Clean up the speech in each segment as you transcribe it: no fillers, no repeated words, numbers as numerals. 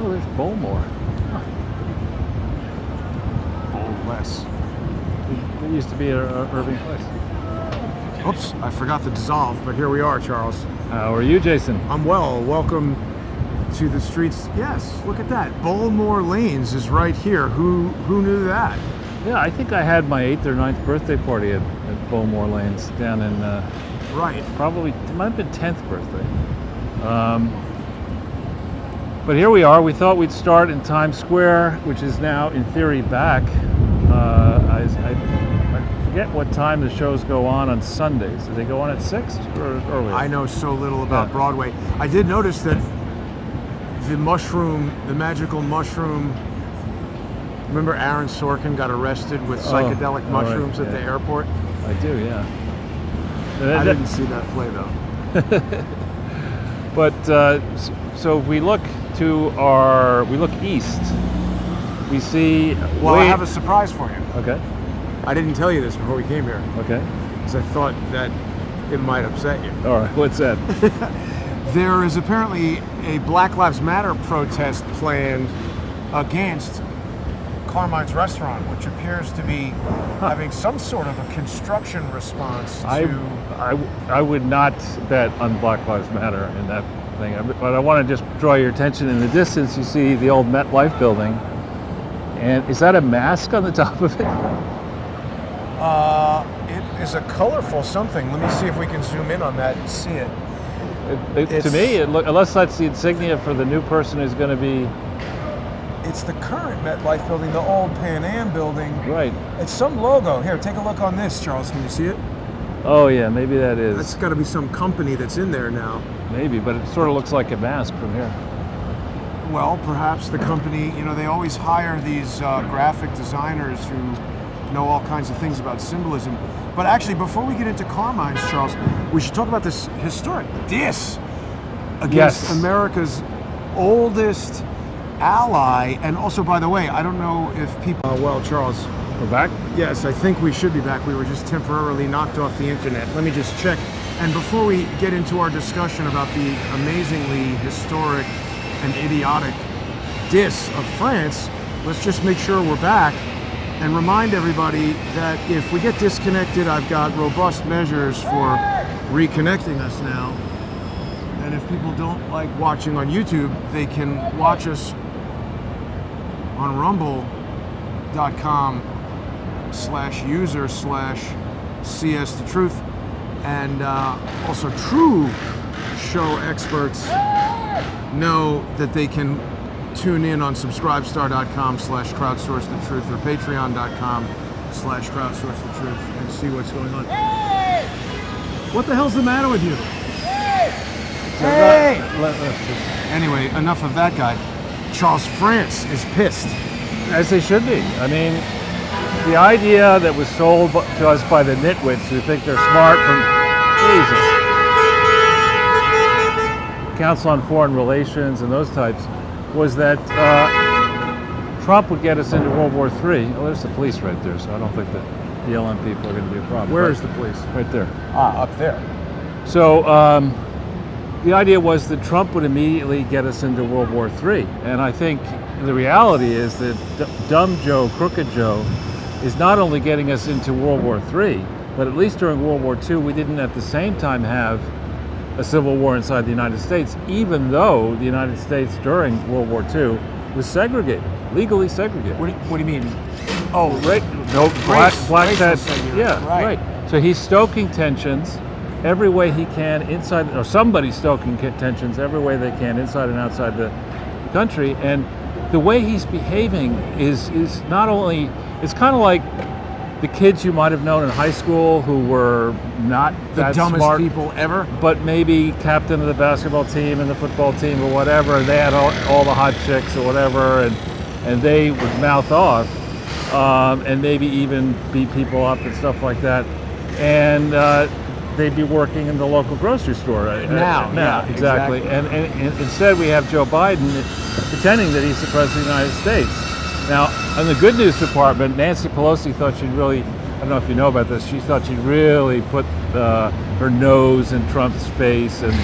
Oh, there's Bowmore. Bowless. It used to be a Irving place. Oops, I forgot to dissolve, but here we are, Charles. How are you, Jason? I'm well. Welcome to the streets. Yes, look at that. Bowmore Lanes is right here. Who knew that? Yeah, I think I had my 8th or 9th birthday party at Bowmore Lanes down in, Right. probably, it might have been 10th birthday. But here we are. We thought we'd start in Times Square, which is now, in theory, back. I forget what time the shows go on Sundays. Do they go on at 6 or earlier? I know so little about Broadway. I did notice that the magical mushroom. Remember Aaron Sorkin got arrested with psychedelic mushrooms at the airport? I do, yeah. I didn't see that play though. But so if we look east, we see. Well, I have a surprise for you. Okay. I didn't tell you this before we came here, Okay. because I thought that it might upset you. All right. What's that? There is apparently a Black Lives Matter protest planned against Carmine's restaurant, which appears to be having some sort of a construction response to... I would not bet on Black Lives Matter in that thing, but I want to just draw your attention. In the distance, you see the old MetLife building, and is that a mask on the top of it? It is a colorful something. Let me see if we can zoom in on that and see it. To me, unless that's the insignia for the new person who's going to be... It's the current MetLife building, the old Pan Am building. Right. It's some logo. Here, take a look on this, Charles. Can you see it? Oh, yeah, maybe that is. That's got to be some company that's in there now. Maybe, but it sort of looks like a mask from here. Well, perhaps the company, they always hire these graphic designers who know all kinds of things about symbolism. But actually, before we get into Carmine's, Charles, we should talk about this historic diss against America's oldest ally. And also, by the way, I don't know if people... well, Charles. We're back? Yes, I think we should be back. We were just temporarily knocked off the internet. Let me just check. And before we get into our discussion about the amazingly historic and idiotic diss of France, let's just make sure we're back and remind everybody that if we get disconnected, I've got robust measures for reconnecting us now. And if people don't like watching on YouTube, they can watch us on rumble.com/user/CS the truth. And also true show experts know that they can tune in on subscribestar.com/crowdsource the truth or patreon.com/crowdsource the truth and see what's going on. Hey! What the hell's the matter with you? Hey! Anyway, enough of that guy. Charles, France is pissed. As they should be. I mean, the idea that was sold to us by the nitwits who think they're smart from Council on Foreign Relations and those types was that Trump would get us into World War III. Oh, there's the police right there, so I don't think that the BLM people are going to be a problem. Where is the police? Right there. Ah, up there. So the idea was that Trump would immediately get us into World War III. And I think the reality is that Dumb Joe, Crooked Joe, is not only getting us into World War III, but at least during World War II, we didn't at the same time have a civil war inside the United States, even though the United States during World War II was segregated, legally segregated. What do you mean? Oh, right. No, black yeah, right. So he's stoking tensions every way he can inside, or somebody's stoking tensions every way they can inside and outside the country. And the way he's behaving is not only, it's kind of like the kids you might have known in high school who were not that dumbest smart people ever, but maybe captain of the basketball team and the football team or whatever, and they had all the hot chicks or whatever, and they would mouth off and maybe even beat people up and stuff like that, and they'd be working in the local grocery store now, exactly. And instead we have Joe Biden pretending that he's the president of the United States. Now, in the good news department, Nancy Pelosi thought she'd really, I don't know if you know about this, she thought she'd really put her nose in Trump's face and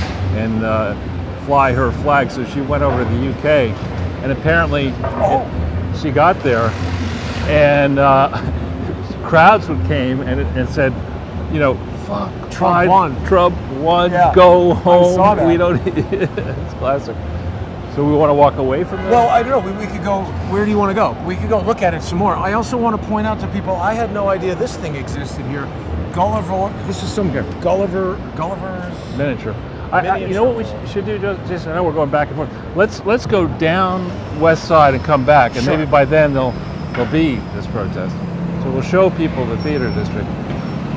fly her flag. So she went over to the UK And apparently, Oh. she got there, and crowds came and said, you know, fuck, Trump won. Trump won, Yeah, go I home. saw that. We don't. It's classic. So we want to walk away from that? Well, I don't know. We could go. Where do you want to go? We could go look at it some more. I also want to point out to people, I had no idea this thing existed here. Gulliver. This is some Gulliver's Miniature. Miniature. You know what we should do, Jason? I know we're going back and forth. Let's go down West Side and come back, and Sure. maybe by then there'll be this protest. So we'll show people the theater district.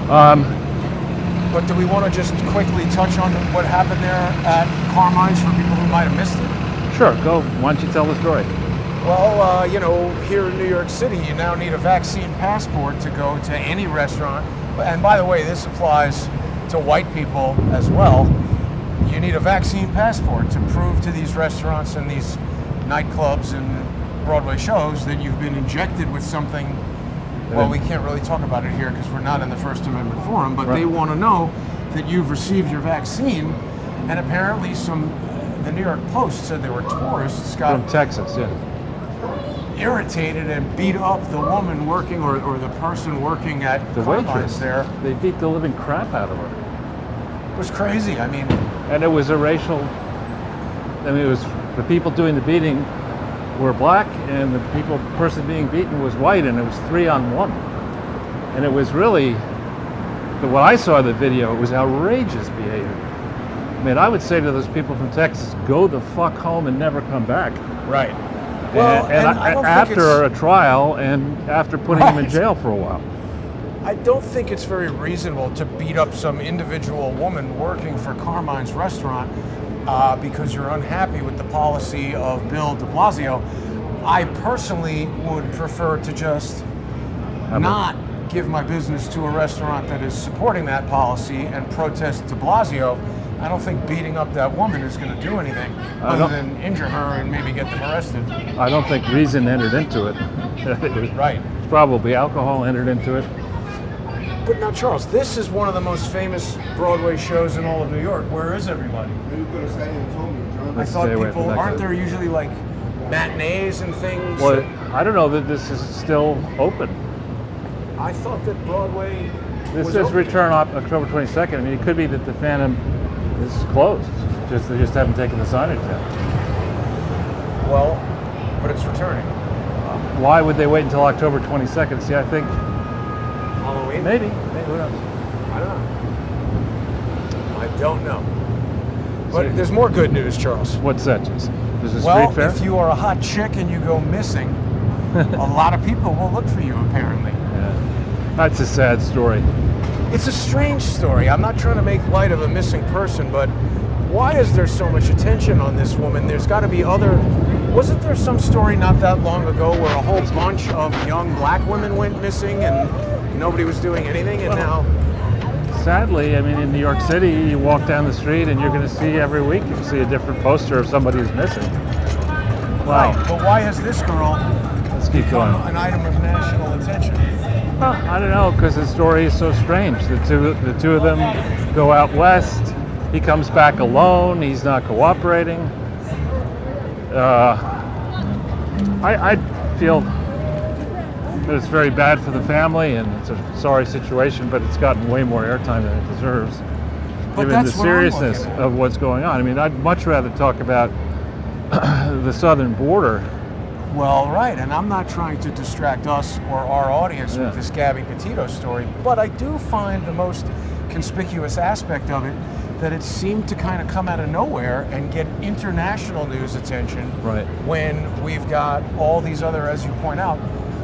But do we want to just quickly touch on what happened there at Carmine's for people who might have missed it? Sure, go. Why don't you tell the story? Well, here in New York City, you now need a vaccine passport to go to any restaurant. And by the way, this applies to white people as well. You need a vaccine passport to prove to these restaurants and these nightclubs and Broadway shows that you've been injected with something. Well, we can't really talk about it here because we're not in the First Amendment forum, but they want to know that you've received your vaccine. And apparently the New York Post said there were tourists got From Texas, yeah. irritated and beat up the woman working or the person working at The Carmine's waitress there. They beat the living crap out of her. It was crazy. I mean, And it was a racial, it was the people doing the beating were black, and the person being beaten was white, and it was 3-on-1. And it was really, when I saw the video, it was outrageous behavior. I mean, I would say to those people from Texas, go the fuck home and never come back. right. Well, and I don't think after it's, a trial and after putting him in Right. jail for a while. I don't think it's very reasonable to beat up some individual woman working for Carmine's restaurant because you're unhappy with the policy of Bill de Blasio. I personally would prefer to just not give my business to a restaurant that is supporting that policy and protest de Blasio. I don't think beating up that woman is going to do anything other than injure her and maybe get them arrested. I don't think reason entered into it. It was Right. probably alcohol entered into it. But now, Charles, this is one of the most famous Broadway shows in all of New York. Where is everybody? You could have sat here and told me, John. I Let's thought stay away people, from that aren't guy. there usually like matinees and things? Well, I don't know that this is still open. I thought that Broadway This was says open. return October 22nd. I mean, it could be that the Phantom is closed. They just haven't taken the signage down. Well, but it's returning. Why would they wait until October 22nd? See, I think Halloween? maybe who knows? I don't know. I don't know. But So- there's more good news, Charles. What's that, Jason? There's a Well, street fair? if you are a hot chick and you go missing, a lot of people will look for you, apparently. Yeah. That's a sad story. It's a strange story. I'm not trying to make light of a missing person, but why is there so much attention on this woman? There's got to be other. Wasn't there some story not that long ago where a whole bunch of young black women went missing and nobody was doing anything, and now? Sadly, I mean, in New York City, you walk down the street and you're going to see every week, you see a different poster of somebody who's missing. Wow. Right. But why has this girl Let's keep become going. an item of national attention? Well, I don't know, because the story is so strange. The two of them go out west. He comes back alone. He's not cooperating. I feel that it's very bad for the family, and it's a sorry situation, but it's gotten way more airtime than it deserves, But given the that's what I'm looking seriousness at. of what's going on. I mean, I'd much rather talk about the southern border. Well, right, and I'm not trying to distract us or our audience Yeah. with this Gabby Petito story, but I do find the most conspicuous aspect of it that it seemed to kind of come out of nowhere and get international news attention Right. when we've got all these other, as you point out,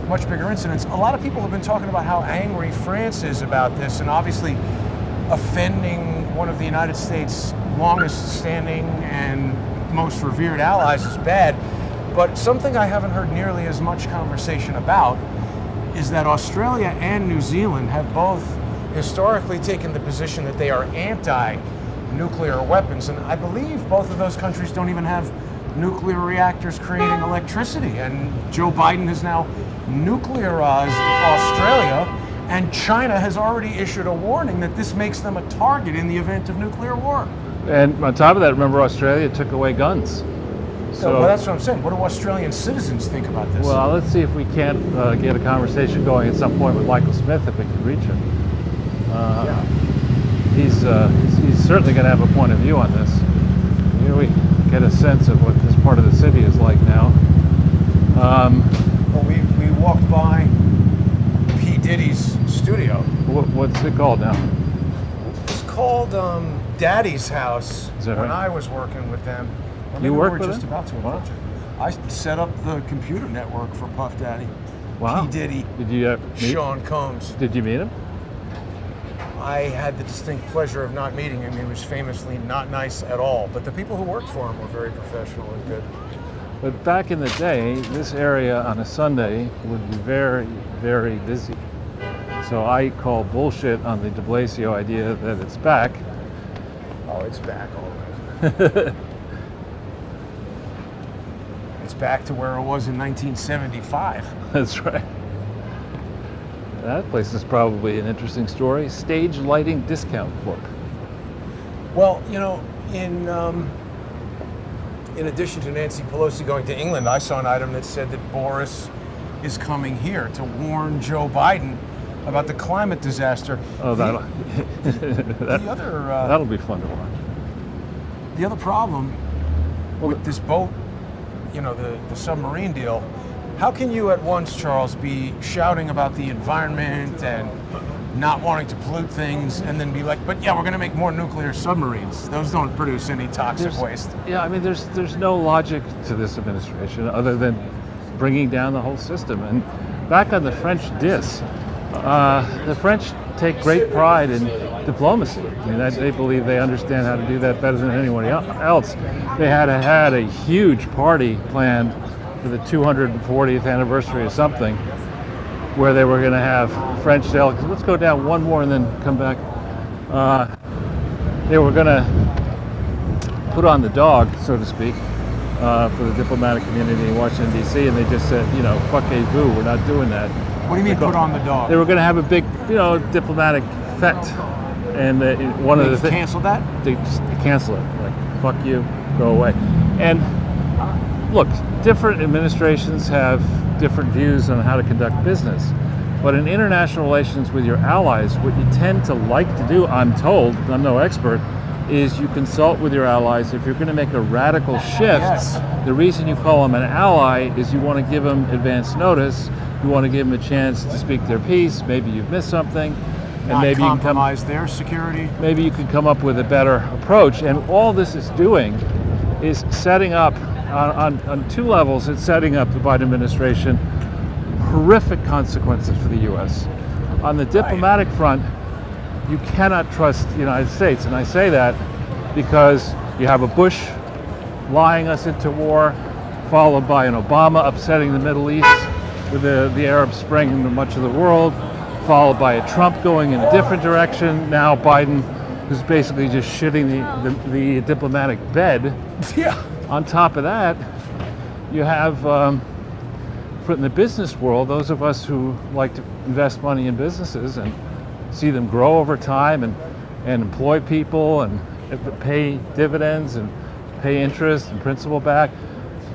much bigger incidents. A lot of people have been talking about how angry France is about this, and obviously offending one of the United States' longest standing and most revered allies is bad. But something I haven't heard nearly as much conversation about is that Australia and New Zealand have both historically taken the position that they are anti-nuclear weapons. And I believe both of those countries don't even have nuclear reactors creating electricity. And Joe Biden has now nuclearized Australia, and China has already issued a warning that this makes them a target in the event of nuclear war. And on top of that, remember Australia took away guns. So, well, that's what I'm saying. What do Australian citizens think about this? Well, let's see if we can't get a conversation going at some point with Michael Smith if we can reach him. Yeah. He's certainly going to have a point of view on this. Here we get a sense of what this part of the city is like now. Well, we walked by P. Diddy's studio. What's it called now? It's called Daddy's House. Is that when right? I was working with them. Or You maybe work we were with just them? about to Wow. approach it. I set up the computer network for Puff Daddy. Wow. P. Diddy, Did you meet? Sean Combs. Did you meet him? I had the distinct pleasure of not meeting him. He was famously not nice at all. But the people who worked for him were very professional and good. But back in the day, this area on a Sunday would be very, very busy. So I call bullshit on the de Blasio idea that it's back. Oh, it's back already. It's back to where it was in 1975. That's right. That place is probably an interesting story. Stage lighting discount book. Well, you know, in addition to Nancy Pelosi going to England, I saw an item that said that Boris is coming here to warn Joe Biden about the climate disaster. Oh, that'll Other that'll be fun to watch. the other problem with this boat, you know, the submarine deal. How can you at once, Charles, be shouting about the environment and not wanting to pollute things, and then be like, but yeah, we're going to make more nuclear submarines. Those don't produce any toxic waste. Yeah, I mean, there's no logic to this administration other than bringing down the whole system. And back on the French dis, the French take great pride in diplomacy. I mean, they believe they understand how to do that better than anyone else. They had a huge party planned for the 240th anniversary of something, where they were going to have French delegates. Let's go down one more and then come back. They were going to put on the dog, so to speak, for the diplomatic community in Washington, D.C., and they just said, you know, fuck a boo, we're not doing that. What do you mean, put on the dog? They were going to have a big, you know, diplomatic fete, and one of the things, canceled that? they just cancel it. Like, fuck you, go away. And look, different administrations have different views on how to conduct business. But in international relations with your allies, what you tend to like to do, I'm told, I'm no expert, is you consult with your allies. If you're going to make a radical shift, Yes. the reason you call them an ally is you want to give them advance notice. You want to give them a chance to speak their piece. Maybe you've missed something, and Not maybe compromise their security. maybe you can come up with a better approach. And all this is doing is setting up on two levels. It's setting up the Biden administration horrific consequences for the U.S. On the diplomatic front, you cannot trust the United States, and I say that because you have a Bush lying us into war, followed by an Obama upsetting the Middle East with the Arab Spring and much of the world, followed by a Trump going in a different direction. Now Biden, who's basically just shitting the diplomatic bed. Yeah. On top of that, you have, in the business world, those of us who like to invest money in businesses and see them grow over time and employ people and pay dividends and pay interest and principal back.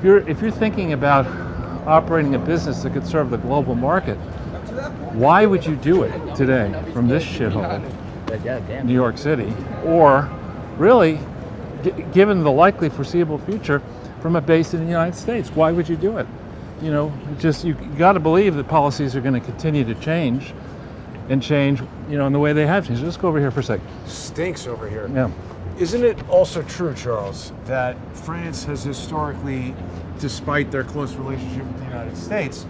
If you're thinking about operating a business that could serve the global market, why would you do it today from this shithole, New York City, or really, given the likely foreseeable future, from a base in the United States? Why would you do it? You know, you got to believe that policies are going to continue to change, you know, in the way they have changed. Let's go over here for a sec. Stinks over here. Yeah. Isn't it also true, Charles, that France has historically, despite their close relationship with the United States,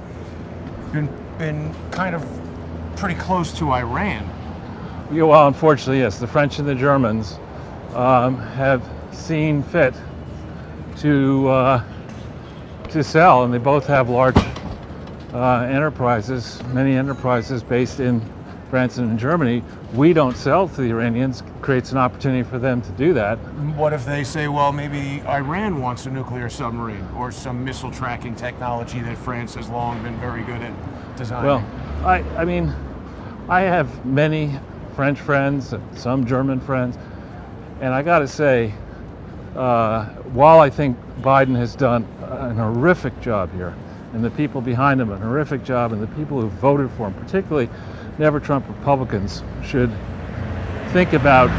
been kind of pretty close to Iran? Yeah, well, unfortunately, yes. The French and the Germans have seen fit to sell, and they both have large enterprises, many enterprises based in France and in Germany. We don't sell to the Iranians. Creates an opportunity for them to do that. What if they say, well, maybe Iran wants a nuclear submarine or some missile tracking technology that France has long been very good at designing? Well, I mean, I have many French friends, some German friends, and I got to say, while I think Biden has done an horrific job here, and the people behind him an horrific job, and the people who voted for him, particularly Never Trump Republicans, should think about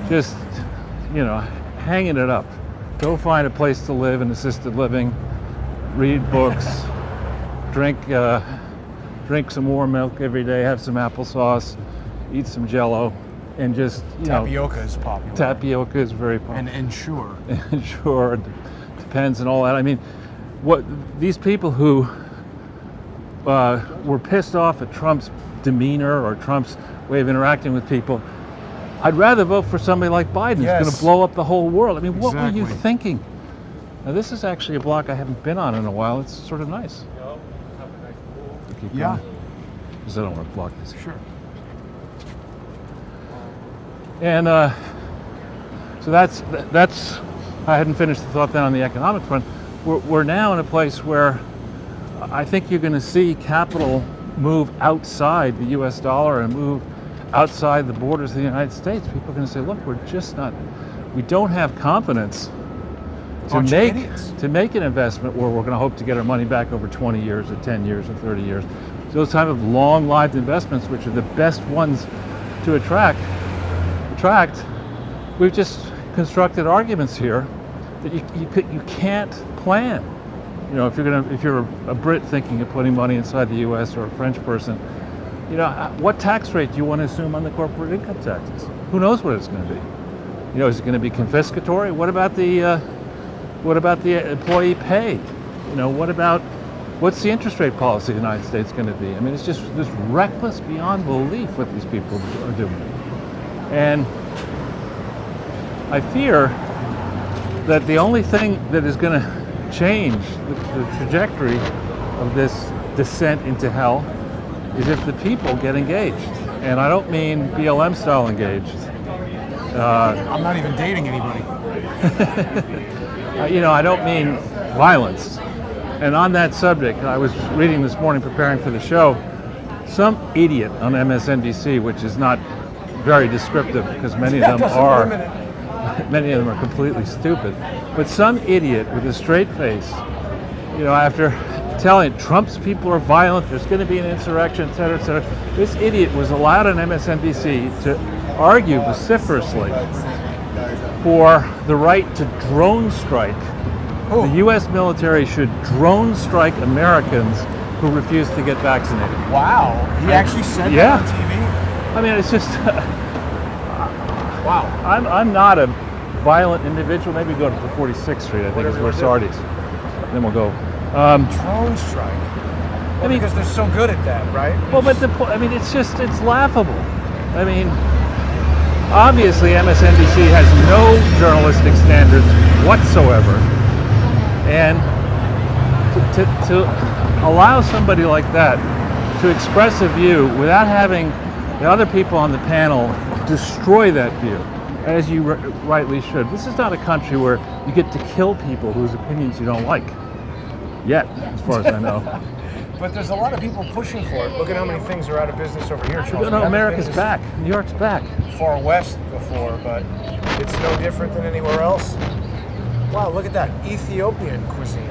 just, hanging it up. Go find a place to live in assisted living, read books, drink some warm milk every day, have some applesauce, eat some Jell-O, and just, Tapioca is popular. Tapioca is very popular. And Ensure. Ensure, depends and all that. I mean, what these people who were pissed off at Trump's demeanor or Trump's way of interacting with people, I'd rather vote for somebody like Biden who's going to blow up the whole world. I mean, what were you thinking? Now, this is actually a block I haven't been on in a while. It's sort of nice. Yeah. Because I don't want to block this. Sure. And so that's. I hadn't finished the thought then on the economic front. We're now in a place where I think you're going to see capital move outside the U.S. dollar and move outside the borders of the United States. People are going to say, look, we don't have confidence to make an investment where we're going to hope to get our money back over 20 years or 10 years or 30 years. Those type of long-lived investments, which are the best ones to attract, we've just constructed arguments here that you can't plan. If you're a Brit thinking of putting money inside the U.S. or a French person, what tax rate do you want to assume on the corporate income taxes? Who knows what it's going to be? Is it going to be confiscatory? What about the employee pay? What's the interest rate policy of the United States going to be? I mean, it's just this reckless beyond belief what these people are doing. And I fear that the only thing that is going to change the trajectory of this descent into hell is if the people get engaged. And I don't mean BLM style engaged. I'm not even dating anybody. I don't mean violence. And on that subject, I was reading this morning preparing for the show, some idiot on MSNBC, which is not very descriptive because many of them are completely stupid, but some idiot with a straight face, after telling Trump's people are violent, there's going to be an insurrection, et cetera, this idiot was allowed on MSNBC to argue vociferously for the right to drone strike. The U.S. military should drone strike Americans who refuse to get vaccinated. Wow. He actually said that on TV? I mean, it's just... wow. I'm not a violent individual. Maybe go to 46th Street, I think is where Sardi's. Then we'll go. Drone strike. Well, because they're so good at that, right? Well, but it's laughable. I mean, obviously MSNBC has no journalistic standards whatsoever. And to allow somebody like that to express a view without having the other people on the panel destroy that view, as you rightly should. This is not a country where you get to kill people whose opinions you don't like. Yet, as far as I know. But there's a lot of people pushing for it. Look at how many things are out of business over here, Charles. No, America's back. New York's back. Far west before, but it's no different than anywhere else. Wow, look at that. Ethiopian cuisine.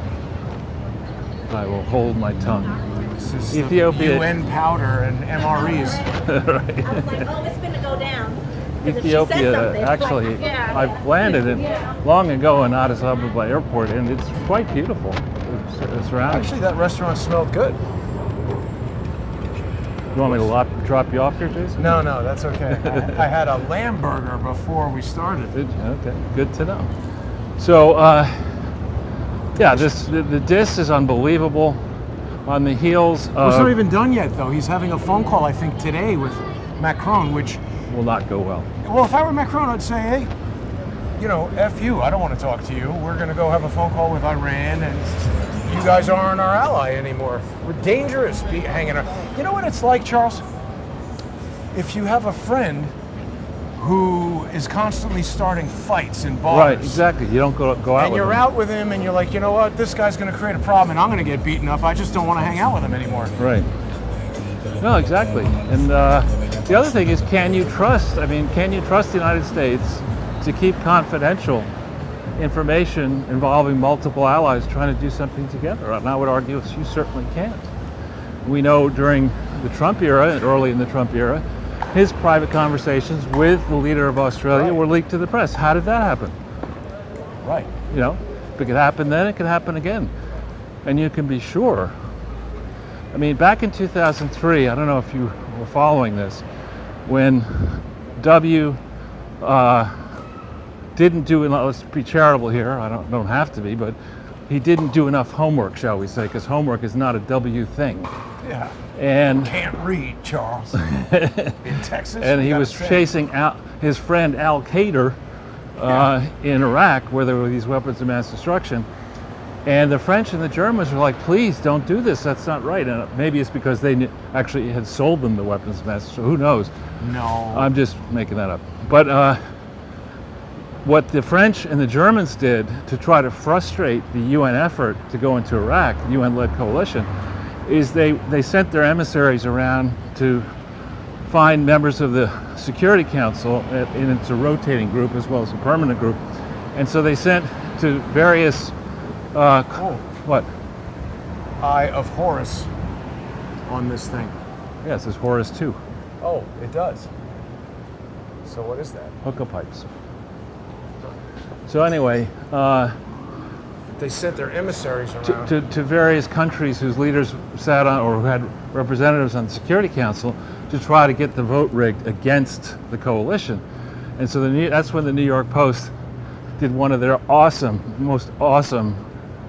I will hold my tongue. This is Ethiopia. UN powder and MREs. Right. Oh, it's going to go down. Ethiopia, actually, I've landed it long ago in Addis Ababa airport, and it's quite beautiful. It's around. Actually, that restaurant smelled good. You want me to drop you off here, Jason? No, that's okay. I had a lamb burger before we started. Okay, good to know. So, the diss is unbelievable. On the heels of... It's not even done yet, though. He's having a phone call, I think, today with Macron, which... will not go well. Well, if I were Macron, I'd say, hey, F you. I don't want to talk to you. We're going to go have a phone call with Iran, and you guys aren't our ally anymore. We're dangerous hanging out. You know what it's like, Charles? If you have a friend who is constantly starting fights in bars. Right, exactly. You don't go out with him. And you're out with him, and you're like, you know what? This guy's going to create a problem, and I'm going to get beaten up. I just don't want to hang out with him anymore. Right. No, exactly. And the other thing is, can you trust the United States to keep confidential information involving multiple allies trying to do something together. And I would argue you certainly can't. We know during the Trump era, and early in the Trump era, his private conversations with the leader of Australia were leaked to the press. How did that happen? Right. You know, if it could happen then, it could happen again. And you can be sure. I mean, back in 2003, I don't know if you were following this, when W didn't do enough, let's be charitable here, I don't have to be, but he didn't do enough homework, shall we say, because homework is not a W thing. Yeah. And Can't read, Charles. In Texas. and he was chasing his friend Al Qaeda in Iraq, where there were these weapons of mass destruction. And the French and the Germans were like, please don't do this, that's not right. And maybe it's because they actually had sold them the weapons of mass destruction, who knows? No. I'm just making that up. But what the French and the Germans did to try to frustrate the UN effort to go into Iraq, the UN-led coalition, is they sent their emissaries around to find members of the Security Council, and it's a rotating group as well as a permanent group. And so they sent to various, what? Eye of Horus on this thing. Yes, it's Horus 2, Oh, it does. So what is that? hookah pipes. So anyway, They sent their emissaries around. to various countries whose leaders sat on or who had representatives on the Security Council to try to get the vote rigged against the coalition. And so that's when the New York Post did one of their most awesome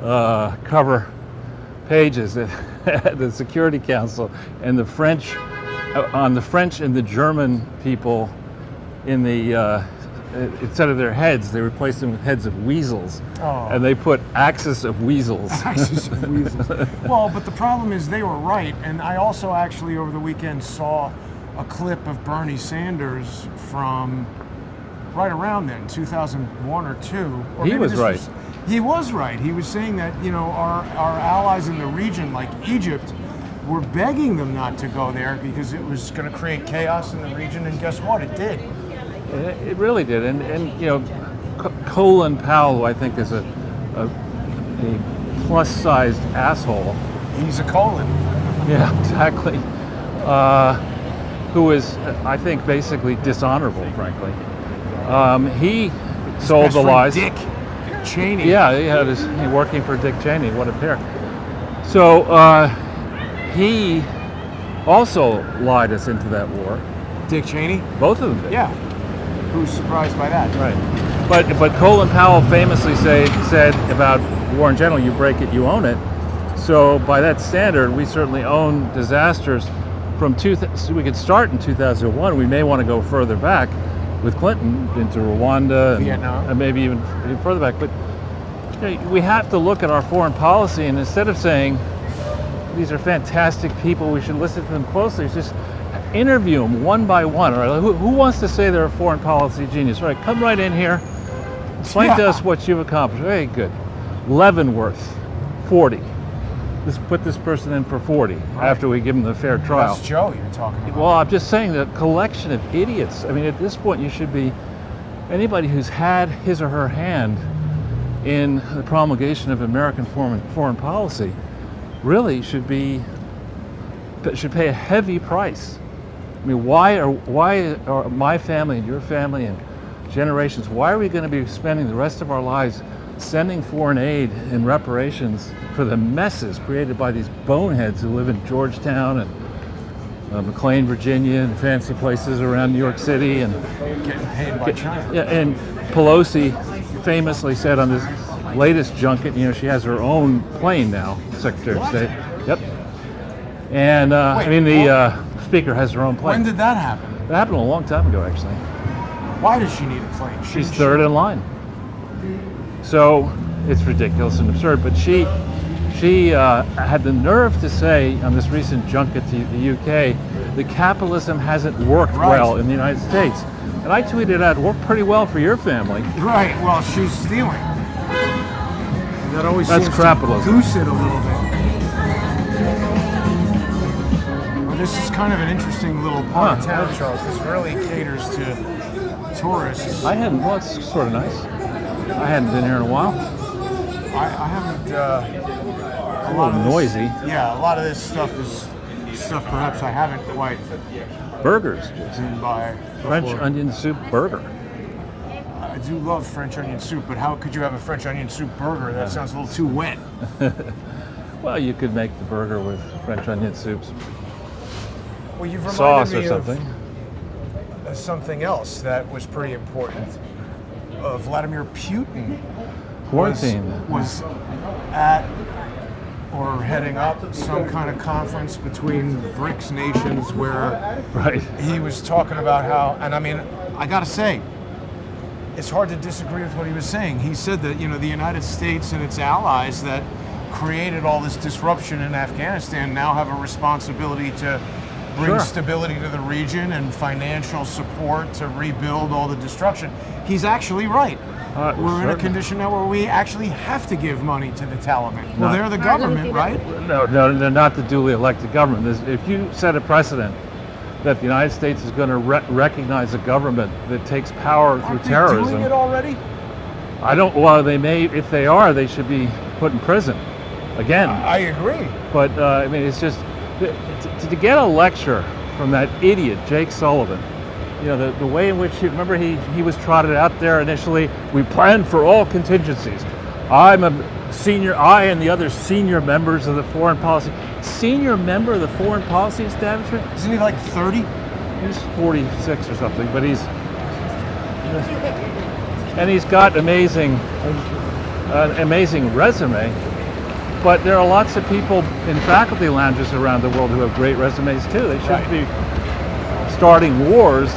cover pages at the Security Council, and the French, on the French and the German people in the instead of their heads, they replaced them with heads of weasels. Oh. And they put axis of weasels. Axis of weasels. Well, but the problem is they were right. And I also actually over the weekend saw a clip of Bernie Sanders from right around then, 2001 or 2. Or He maybe was this right. He was right. He was saying that, you know, our allies in the region, like Egypt, were begging them not to go there because it was going to create chaos in the region. And guess what? It did. It really did, and you know, Colin Powell, who I think is a plus-sized asshole. He's a colon. Yeah, exactly. Who is, I think, basically dishonorable, frankly. He sold the lies. Dick Cheney. Yeah, he working for Dick Cheney. What a pair. So he also lied us into that war. Dick Cheney? Both of them did. Yeah. Who's surprised by that? Right. But Colin Powell famously said about war in general, you break it, you own it. So by that standard, we certainly own disasters from so we could start in 2001. We may want to go further back with Clinton into Rwanda, Vietnam, and maybe even further back. But you know, we have to look at our foreign policy, and instead of saying these are fantastic people, we should listen to them closely, it's just interview them one by one. All right, who wants to say they're a foreign policy genius? All right, come right in here. Explain to us what you've accomplished. Very good. Leavenworth, 40. Let's put this person in for 40 after we give them the fair trial. That's Joe you're talking about. Well, I'm just saying that collection of idiots. I mean, at this point, you should be anybody who's had his or her hand in the promulgation of American foreign policy really should pay a heavy price. I mean, why are my family and your family and generations, why are we going to be spending the rest of our lives sending foreign aid and reparations for the messes created by these boneheads who live in Georgetown and McLean, Virginia, and fancy places around New York City, and getting paid by China? Yeah, and Pelosi famously said on this latest junket, you know, she has her own plane now, Secretary of State. Yep. And the Speaker has her own plane. When did that happen? That happened a long time ago, actually. Why does she need a plane? She's third in line. So it's ridiculous and absurd. But she had the nerve to say on this recent junket to the UK, the capitalism hasn't worked well in the United States. And I tweeted out, worked pretty well for your family. Right. Well, she's stealing. That always That's seems capitalism. to goose it a little bit. This is kind of an interesting little part of town, Charles. This really caters to tourists. Well, it's sort of nice. I hadn't been here in a while. I haven't. A little noisy. Yeah, a lot of this stuff is stuff perhaps I haven't quite Burgers. been by French before. onion soup burger. I do love French onion soup, but how could you have a French onion soup burger? That sounds a little too wet. Well, you could make the burger with French onion soups, Well, you've reminded sauce me or something. of something else that was pretty important. Vladimir Putin Quarantine. was at or heading up some kind of conference between BRICS nations where Right. he was talking about how, and I mean, I gotta say, it's hard to disagree with what he was saying. He said that, you know, the United States and its allies that created all this disruption in Afghanistan now have a responsibility to bring Sure. stability to the region and financial support to rebuild all the destruction. He's actually right. We're in a certainly. condition now where we actually have to give money to the Taliban. Well, Not- they're the government, right? No, they're not the duly elected government. If you set a precedent that the United States is going to recognize a government that takes power through Aren't they terrorism, doing it already? I don't. Well, they may. If they are, they should be put in prison again. I agree. But I mean, it's just to get a lecture from that idiot Jake Sullivan. You know, the way in which remember he was trotted out there initially. We planned for all contingencies. I and the other senior members of the foreign policy. Senior member of the foreign policy establishment? Isn't he like 30? He's 46 or something, but he's got amazing resume. But there are lots of people in faculty lounges around the world who have great resumes too. They shouldn't be starting wars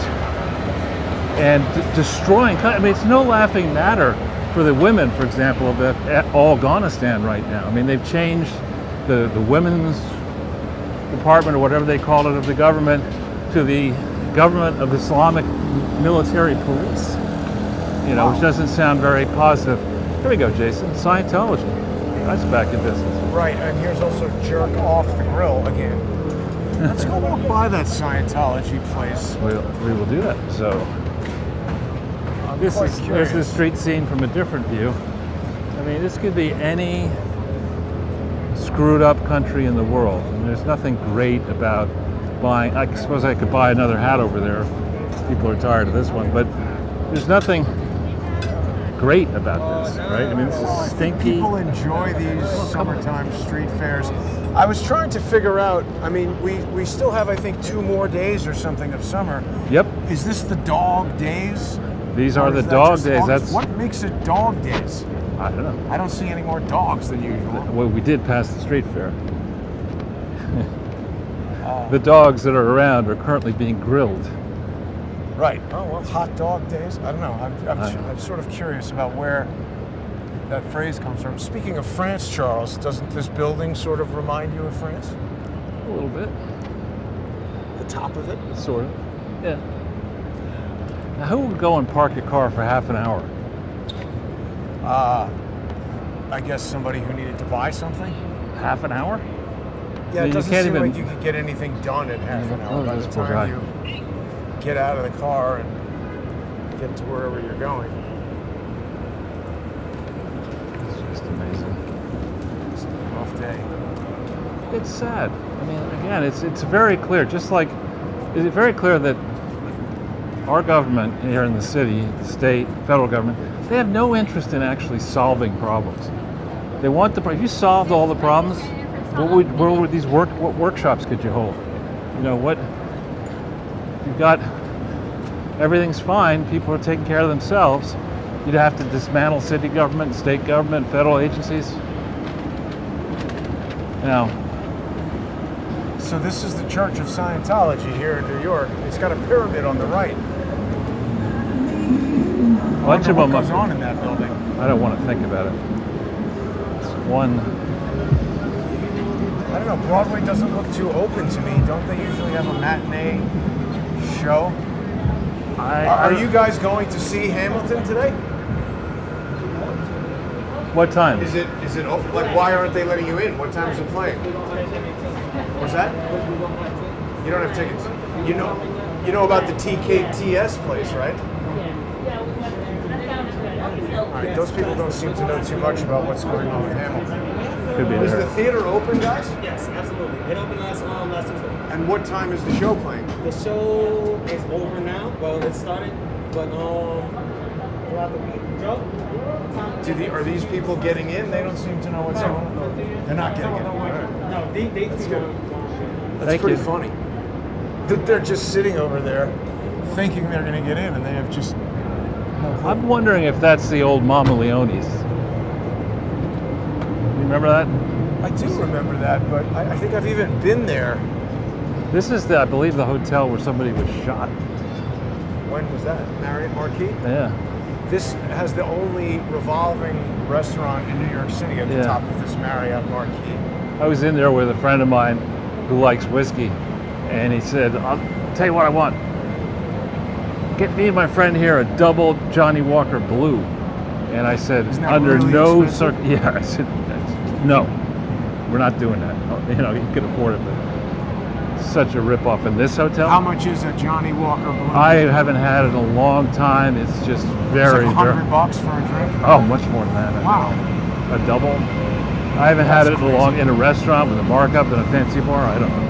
and destroying. I mean, it's no laughing matter for the women, for example, of Afghanistan right now. I mean, they've changed the women's department or whatever they call it of the government to the government of Islamic military police. You know, which doesn't sound very positive. Here we go, Jason. Scientology. That's back in business. Right, and here's also Jerk Off the Grill again. Let's go walk by that Scientology place. We will do that. So I'm this quite is curious. the street scene from a different view. I mean, this could be any screwed up country in the world. And there's nothing great about buying. I suppose I could buy another hat over there if people are tired of this one, but there's nothing great about this, right? I mean, this is stinky. People enjoy these summertime street fairs. I was trying to figure out, I mean, we still have, I think, 2 more days or something of summer. Yep. Is this the dog days? These Or are is the that dog just days. August? That's What makes it dog days? I don't know. I don't see any more dogs than usual. Well, we did pass the street fair. The dogs that are around are currently being grilled. Right. Oh, well, hot dog days? I don't know. I'm sort of curious about where that phrase comes from. Speaking of France, Charles, doesn't this building sort of remind you of France? A little bit, The top of it? sort of. Yeah. Now, who would go and park a car for half an hour? I guess somebody who needed to buy something? Half an hour? Yeah, I mean, it you doesn't can't seem even- like you could get anything done in half an hour Oh, by the this poor time guy. you get out of the car and get to wherever you're going. It's just amazing. It's a rough day. It's sad. I mean, again, it's very clear. Just like, is it very clear that our government here in the city, the state, federal government, they have no interest in actually solving problems. They want if you solved all the problems, where would these what workshops could you hold? You know what? You've got everything's fine. People are taking care of themselves. You'd have to dismantle city government, state government, federal agencies. Now, So this is the Church of Scientology here in New York. It's got a pyramid on the right. a bunch of what them. goes on in that building. I don't want to think about it. It's one. I don't know. Broadway doesn't look too open to me. Don't they usually have a matinee show? Are you guys going to see Hamilton today? What time? Is it open? Like, why aren't they letting you in? What time is it playing? What's that? You don't have tickets. You know about the TKTS place, right? All right, those people don't seem to know too much about what's going on with Hamilton. Could be Is the there. theater open, guys? Yes, absolutely. It opened last Tuesday. And what time is the show playing? The show is over now. Well, it started, but throughout the week. Joe? Are these people getting in? They don't seem to know what's going on. They're not getting in. All right. No, they That's Thank pretty you. funny. That they're just sitting over there thinking they're going to get in, and they have just no clue. I'm wondering if that's the old Mama Leone's. You remember that? I do remember that, but I think I've even been there. This is, I believe, the hotel where somebody was shot. When was that? Marriott Marquis? Yeah. This has the only revolving restaurant in New York City at the Yeah. top of this Marriott Marquis. I was in there with a friend of mine who likes whiskey, and he said, "I'll tell you what I want. Get me and my friend here a double Johnny Walker Blue." And I said, Isn't that under really no expensive? yeah, I said, no, we're not doing that. You know, you can afford it, but such a ripoff in this hotel. How much is a Johnny Walker Blue? I haven't had it in a long time. It's just It's very, like very, $100 for a drink. oh, much more than that. Wow. A double. I haven't had That's it in a restaurant with a markup in a fancy bar. I don't know.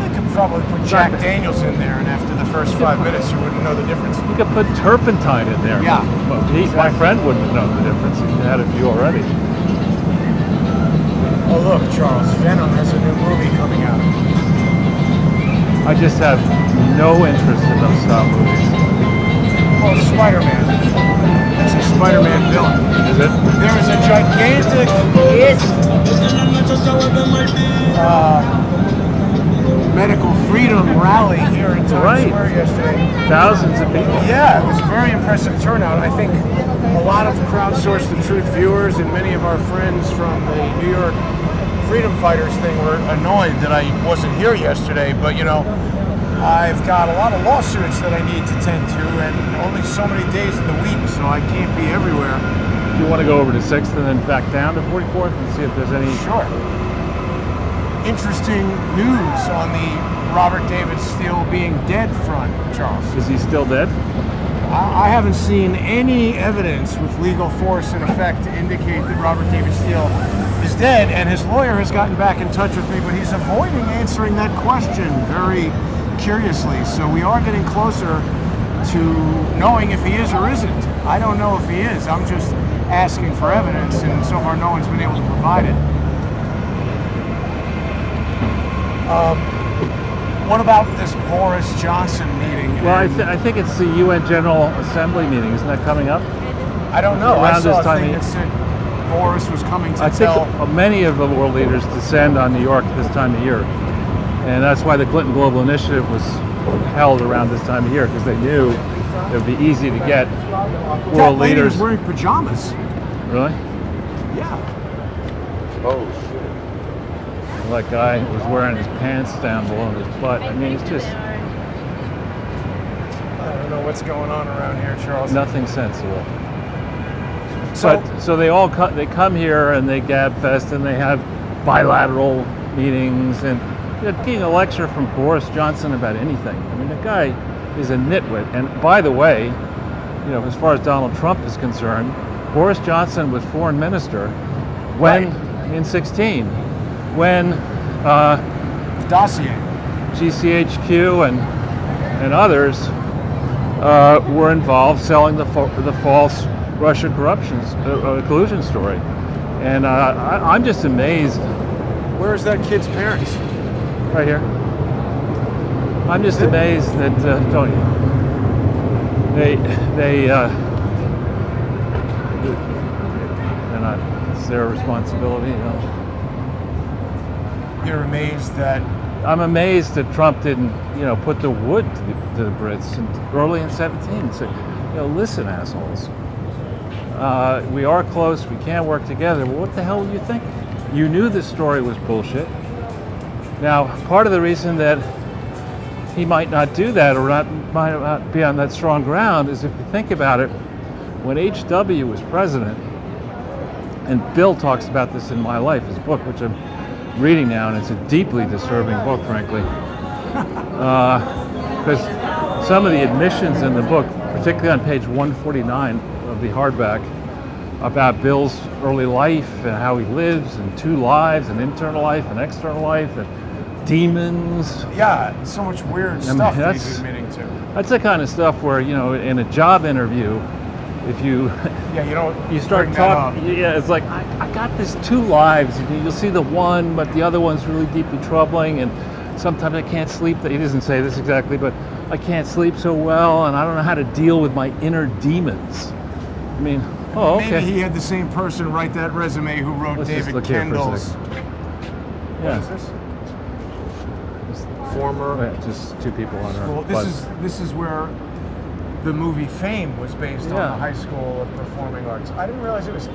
They could probably put Jack Daniels in there, and after the first 5 minutes, you wouldn't know the difference. You could put turpentine in there. Yeah. Well, my friend wouldn't know the difference. He had a few already. Oh, look, Charles, Venom has a new movie coming out. I just have no interest in those style movies. Well, Spider-Man. It's a Spider-Man villain. Is it? There is a gigantic medical freedom rally here in Times Right. Square yesterday. Thousands of people. Yeah, it was a very impressive turnout. I think a lot of Crowdsource the Truth viewers and many of our friends from the New York Freedom Fighters thing were annoyed that I wasn't here yesterday, but you know, I've got a lot of lawsuits that I need to tend to and only so many days in the week, so I can't be everywhere. Do you want to go over to 6th and then back down to 44th and see if there's any... Sure. Interesting news on the Robert David Steele being dead front, Charles. Is he still dead? I haven't seen any evidence with legal force in effect to indicate that Robert David Steele is dead, and his lawyer has gotten back in touch with me, but he's avoiding answering that question very curiously. So we are getting closer to knowing if he is or isn't. I don't know if he is. I'm just asking for evidence, and so far no one's been able to provide it. What about this Boris Johnson meeting? Well, I think it's the UN General Assembly meeting. Isn't that coming up? I don't know. I Around saw this a time thing of that said Boris was coming to I think tell. many of the world leaders descend on New York this time of year. And that's why the Clinton Global Initiative was held around this time of year, because they knew it would be easy to get That world lady leaders. was wearing pajamas. Really? Yeah. Oh, that guy was wearing his pants down below his butt. I mean, it's just I don't know what's going on around here, Charles. nothing sensible. So, So they all they come here and they gab fest and they have bilateral meetings and getting a lecture from Boris Johnson about anything. I mean, the guy is a nitwit. And by the way, as far as Donald Trump is concerned, Boris Johnson was foreign minister when in 16, when dossier. GCHQ and others were involved selling the false Russia collusion story. And I'm just amazed. Where's that kid's parents? Right here. I'm just amazed that Tony. They're not. It's their responsibility. You're amazed that I'm amazed that Trump didn't, put the wood to the Brits early in 17 and say, listen, assholes, we are close, we can't work together. Well, what the hell were you thinking? You knew this story was bullshit. Now, part of the reason that he might not do that or might not be on that strong ground is if you think about it, when H.W. was president, and Bill talks about this in My Life, his book, which I'm reading now, and it's a deeply disturbing book, frankly, because some of the admissions in the book, particularly on page 149 of the hardback about Bill's early life and how he lives, and two lives, an internal life, an external life, and demons. Yeah, so much weird stuff that he's admitting to. That's the kind of stuff where, in a job interview, if you you start talking, it's like I got this two lives. You'll see the one, but the other one's really deeply troubling, and sometimes I can't sleep. He doesn't say this exactly, but I can't sleep so well, and I don't know how to deal with my inner demons. I mean, okay. Maybe he had the same person write that resume who wrote Let's just David look here for a Kendall's. second. What Yeah. is this? Former. Yeah, just two people on our. Well, this is where the movie Fame was based on the High School of Performing Arts. I didn't realize it was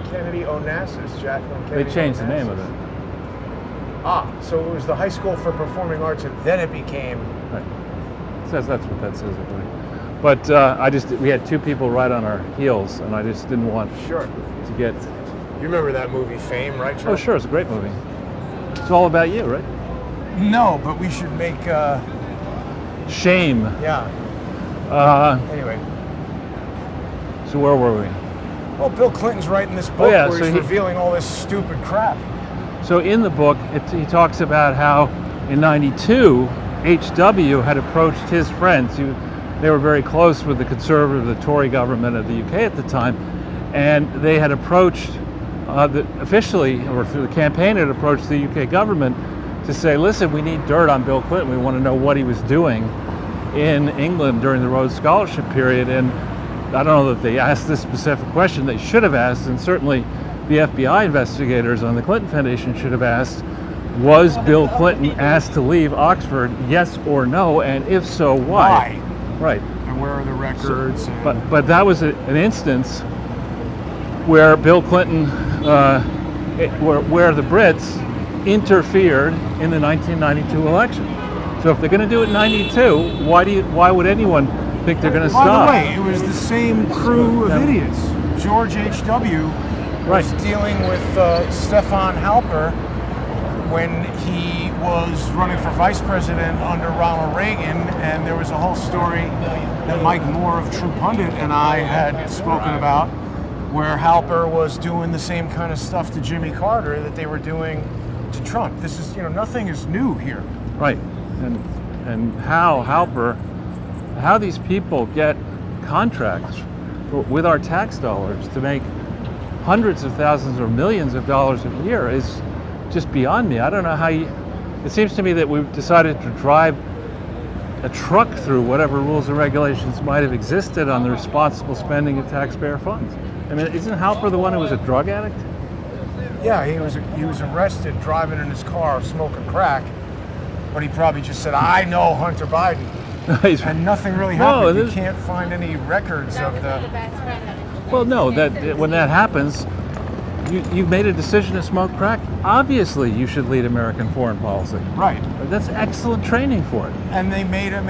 Kennedy Onassis, Jacqueline Kennedy. They changed Onassis. the name of it. So it was the High School for Performing Arts, and then it became. Right. That's what that says, I believe. But we had two people right on our heels, and I just didn't want Sure. to get. You remember that movie Fame, right, Charles? Oh, sure, it's a great movie. It's all about you, right? No, but we should make. Shame. Yeah. Anyway. So where were we? Well, Bill Clinton's writing this book where he's revealing all this stupid crap. So in the book, he talks about how in '92, H.W. had approached his friends. They were very close with the conservative, the Tory government of the UK at the time, and they had approached officially, or through the campaign, had approached the UK government to say, listen, we need dirt on Bill Clinton. We want to know what he was doing in England during the Rhodes Scholarship period. And I don't know that they asked this specific question. They should have asked, and certainly the FBI investigators on the Clinton Foundation should have asked, was Bill Clinton asked to leave Oxford, yes or no? And if so, why? Right. And where are the records? So, but that was an instance where Bill Clinton, where the Brits interfered in the 1992 election. So if they're going to do it in '92, why would anyone think they're going to stop? By the way, it was the same crew of idiots. George H.W. was dealing with Stefan Halper when he was running for vice president under Ronald Reagan, and there was a whole story that Mike Moore of True Pundit and I had spoken about, where Halper was doing the same kind of stuff to Jimmy Carter that they were doing to Trump. This is, nothing is new here. Right, and how these people get contracts with our tax dollars to make hundreds of thousands or millions of dollars a year is just beyond me. I don't know how it seems to me that we've decided to drive a truck through whatever rules and regulations might have existed on the responsible spending of taxpayer funds. I mean, isn't Halper the one who was a drug addict? Yeah, he was arrested driving in his car smoking crack, but he probably just said, I know Hunter Biden. And nothing really happened. You can't find any records of the... Well, no, when that happens, you've made a decision to smoke crack. Obviously, you should lead American foreign policy. Right. That's excellent training for it. And they made him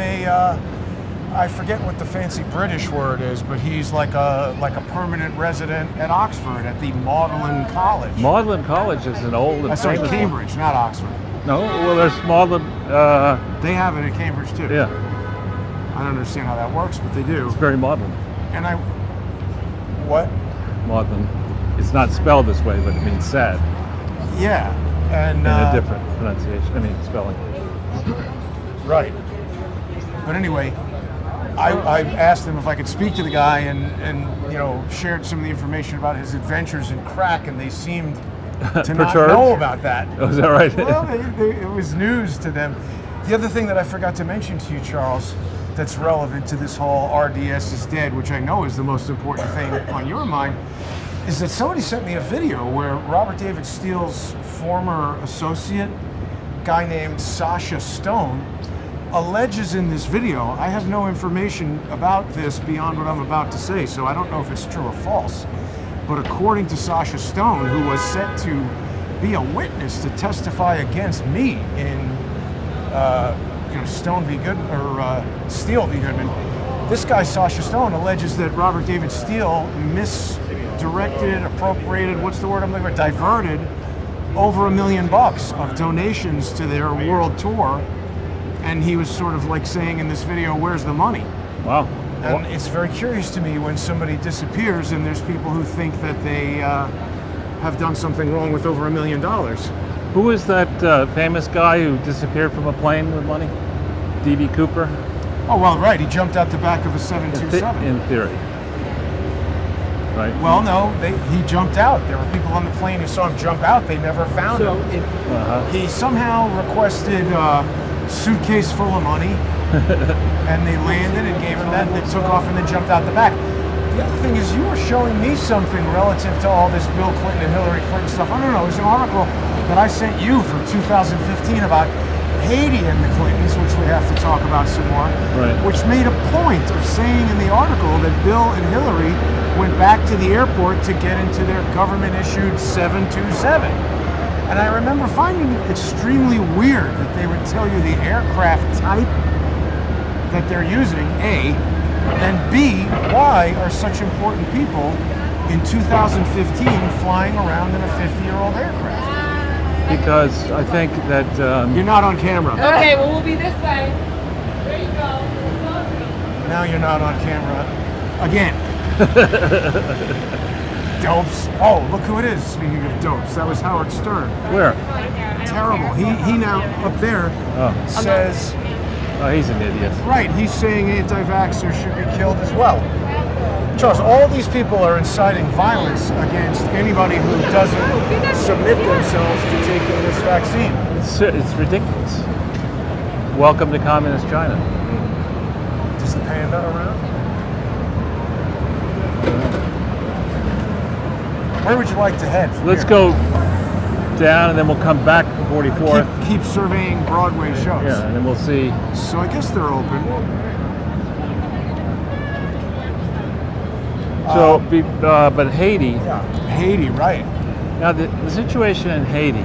I forget what the fancy British word is, but he's like a permanent resident at Oxford at the Magdalen College. Magdalen College is an old and Sorry, famous Cambridge, not Oxford. No, well, there's Magdalen. They have it at Cambridge too. Yeah. I don't understand how that works, but they do. It's very Magdalen. And what? Magdalen. It's not spelled this way, but it means sad. Yeah, and in a different pronunciation. Spelling. Right. But anyway, I asked them if I could speak to the guy and shared some of the information about his adventures in crack, and they seemed to not know about that. Oh, is that right? Well, it was news to them. The other thing that I forgot to mention to you, Charles, that's relevant to this whole RDS is dead, which I know is the most important thing on your mind, is that somebody sent me a video where Robert David Steele's former associate, a guy named Sasha Stone, alleges in this video, I have no information about this beyond what I'm about to say, so I don't know if it's true or false, but according to Sasha Stone, who was set to be a witness to testify against me in Stone v. Goodman, or Steele v. Goodman, this guy Sasha Stone alleges that Robert David Steele misdirected, appropriated, what's the word I'm looking for, diverted over $1 million of donations to their world tour. And he was sort of like saying in this video, where's the money? Wow. And it's very curious to me when somebody disappears and there's people who think that they have done something wrong with over $1 million. Who is that famous guy who disappeared from a plane with money? D.B. Cooper? Oh, well, right. He jumped out the back of a 727. In theory. Right. Well, no, he jumped out. There were people on the plane who saw him jump out. They never found him. He somehow requested a suitcase full of money, and they landed and gave him that, and they took off and then jumped out the back. The other thing is, you were showing me something relative to all this Bill Clinton and Hillary Clinton stuff. I don't know. It was an article that I sent you from 2015 about Haiti and the Clintons, which we have to talk about some more, right. Which made a point of saying in the article that Bill and Hillary went back to the airport to get into their government-issued 727. And I remember finding it extremely weird that they would tell you the aircraft type that they're using, A, and B, why are such important people in 2015 flying around in a 50-year-old aircraft? Because I think that... You're not on camera. Okay, well, we'll be this way. There you go. Now you're not on camera. Again. Dopes. Oh, look who it is, speaking of dopes. That was Howard Stern. Where? Terrible. He now, up there, says... Oh, he's an idiot. Right, he's saying anti-vaxxers should be killed as well. Charles, all these people are inciting violence against anybody who doesn't submit themselves to taking this vaccine. It's ridiculous. Welcome to communist China. Is the panda around? Where would you like to head? Let's go down and then we'll come back 44th. Keep surveying Broadway shows. Yeah, and then we'll see. So I guess they're open. So, but Haiti. Yeah, Haiti, right. Now, the situation in Haiti,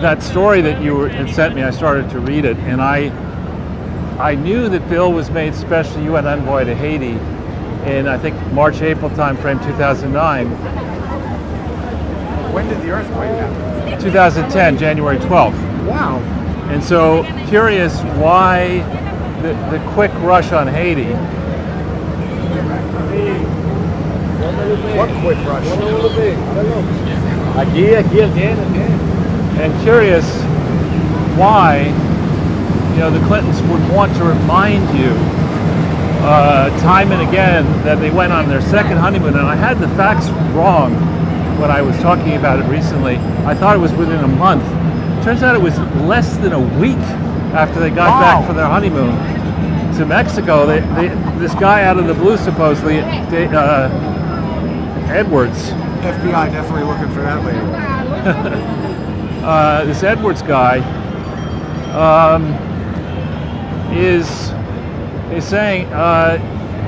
that story that you had sent me, I started to read it, and I knew that Bill was made special UN envoy to Haiti in, I think, March, April timeframe, 2009. When did the earthquake happen? 2010, January 12th. Wow. And so, curious why the quick rush on Haiti. What quick rush? Again. And curious why, the Clintons would want to remind you time and again that they went on their second honeymoon. And I had the facts wrong when I was talking about it recently. I thought it was within a month. Turns out it was less than a week after they got back from their honeymoon to Mexico. This guy out of the blue, supposedly, Edwards. FBI definitely looking for that later. This Edwards guy is saying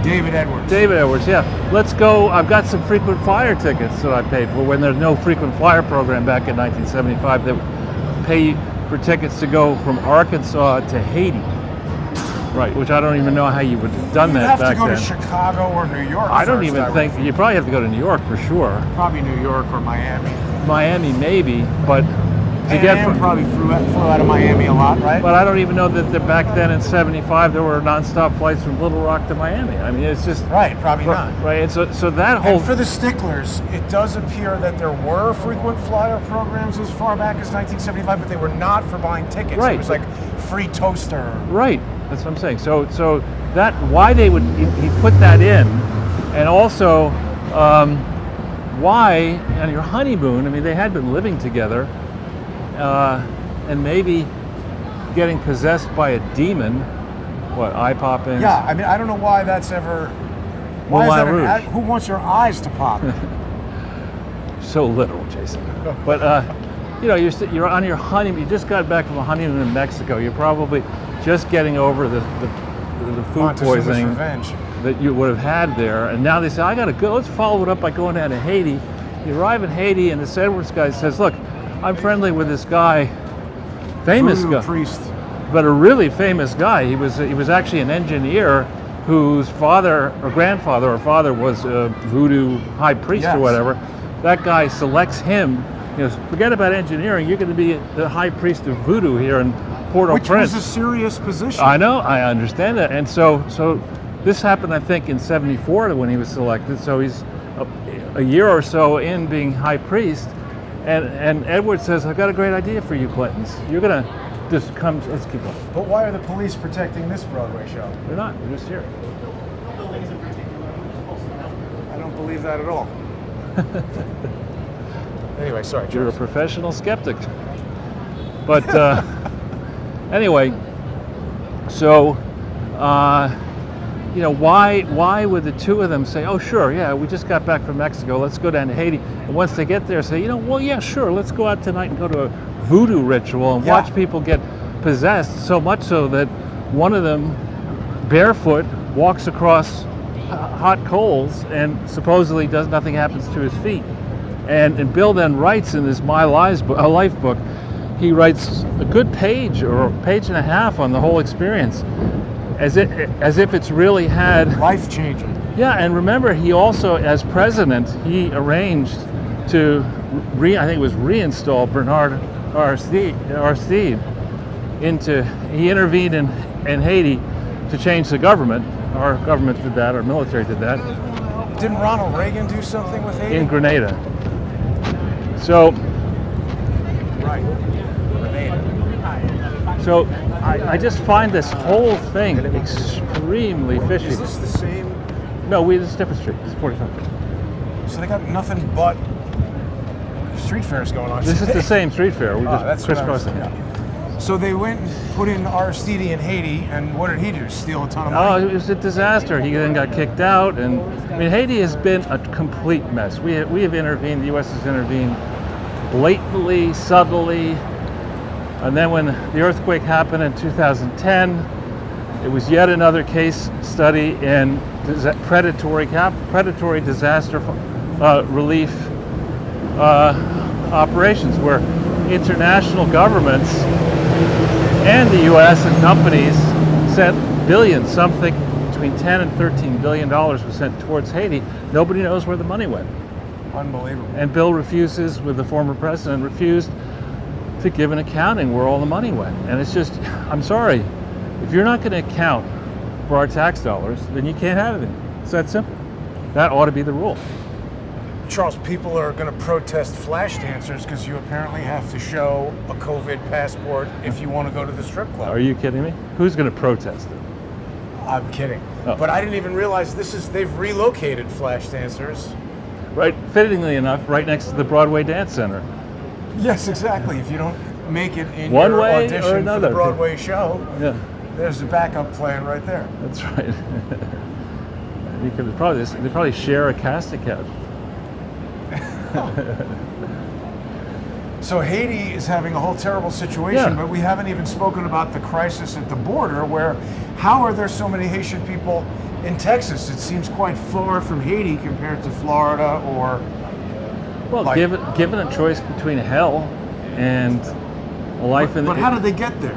David Edwards. David Edwards, yeah. Let's go. I've got some frequent flyer tickets that I paid for when there's no frequent flyer program back in 1975 that would pay for tickets to go from Arkansas to Haiti. Right, which I don't even know how you would have done that back then. You have to go to Chicago or New York. I don't even think you probably have to go to New York for sure. Probably New York or Miami. Miami maybe, but to get from probably flew out of Miami a lot, right? But I don't even know that back then in '75 there were nonstop flights from Little Rock to Miami. I mean, it's just right, probably not. Right, and so that whole. And for the sticklers, it does appear that there were frequent flyer programs as far back as 1975, but they were not for buying tickets. Right. It was like free toaster. Right. That's what I'm saying. So that why they would he put that in, and also why on your honeymoon? I mean, they had been living together, and maybe getting possessed by a demon. What, eye popping? Yeah, I mean, I don't know why that's ever. Why is that? Who wants your eyes to pop? So literal, Jason. But you're on your honeymoon. You just got back from a honeymoon in Mexico. You're probably just getting over the food poisoning that you would have had there, and now they say, I gotta go, let's follow it up by going down to Haiti. You arrive in Haiti and this Edwards guy says, look, I'm friendly with this guy, famous guy, priest, but a really famous guy. He was actually an engineer whose father or grandfather or father was a voodoo high priest or whatever. That guy selects him. Forget about engineering, you're going to be the high priest of voodoo here, and Port-au-Prince. Which was a serious position. I know, I understand that. And so this happened, I think, in 74 when he was selected. So he's a year or so in being high priest. And Edward says, I've got a great idea for you, Clintons. You're going to just come, let's keep going. But why are the police protecting this Broadway show? They're not, they're just here. I don't believe that at all. Anyway, sorry, You're a Charles. professional skeptic. But anyway, so, why would the two of them say, oh, sure, yeah, we just got back from Mexico, let's go down to Haiti. And once they get there, say, well, yeah, sure, let's go out tonight and go to a voodoo ritual and watch people get possessed, so much so that one of them, barefoot, walks across hot coals and supposedly nothing happens to his feet. And Bill then writes in his My Life book, he writes a good page or a page and a half on the whole experience, as if it's really had Life-changing. Yeah, and remember, he also, as president, he arranged to reinstall Bernard Aristide he intervened in Haiti to change the government. Our government did that, our military did that. Didn't Ronald Reagan do something with Haiti? In Grenada. So, Right. Grenada. so I just find this whole thing extremely fishy. Is this the same? No, it's a different street. It's 45 feet. So they got nothing but street fairs going on. This is the same street fair. We That's just what I was crisscrossing it. thinking. So they went and put in Aristide in Haiti, and what did he do? Steal a ton of Oh, money? it was a disaster. He then got kicked out, and I mean, Haiti has been a complete mess. We have intervened. The U.S. has intervened blatantly, subtly, and then when the earthquake happened in 2010, it was yet another case study in predatory disaster relief operations, where international governments and the U.S. and companies sent billions, something between 10 and 13 billion dollars was sent towards Haiti. Nobody knows where the money went. Unbelievable. And Bill refuses, with the former president, refused to give an accounting where all the money went. And it's just, I'm sorry, if you're not going to account for our tax dollars, then you can't have anything. It's that simple. That ought to be the rule. Charles, people are going to protest flash dancers because you apparently have to show a COVID passport if you want to go to the strip club. Are you kidding me? Who's going to protest it? I'm kidding. Oh. But I didn't even realize they've relocated flash dancers. Right, fittingly enough, right next to the Broadway Dance Center. Yes, exactly. If you don't make it in One your way or audition for another. the Broadway show, Yeah, there's a backup plan right there. that's right. You could they probably share a casting couch. So Haiti is having a whole terrible situation, Yeah. but we haven't even spoken about the crisis at the border, where how are there so many Haitian people in Texas? It seems quite far from Haiti compared to Florida or... Well, Like- given a choice between hell and a life in But how did they get there?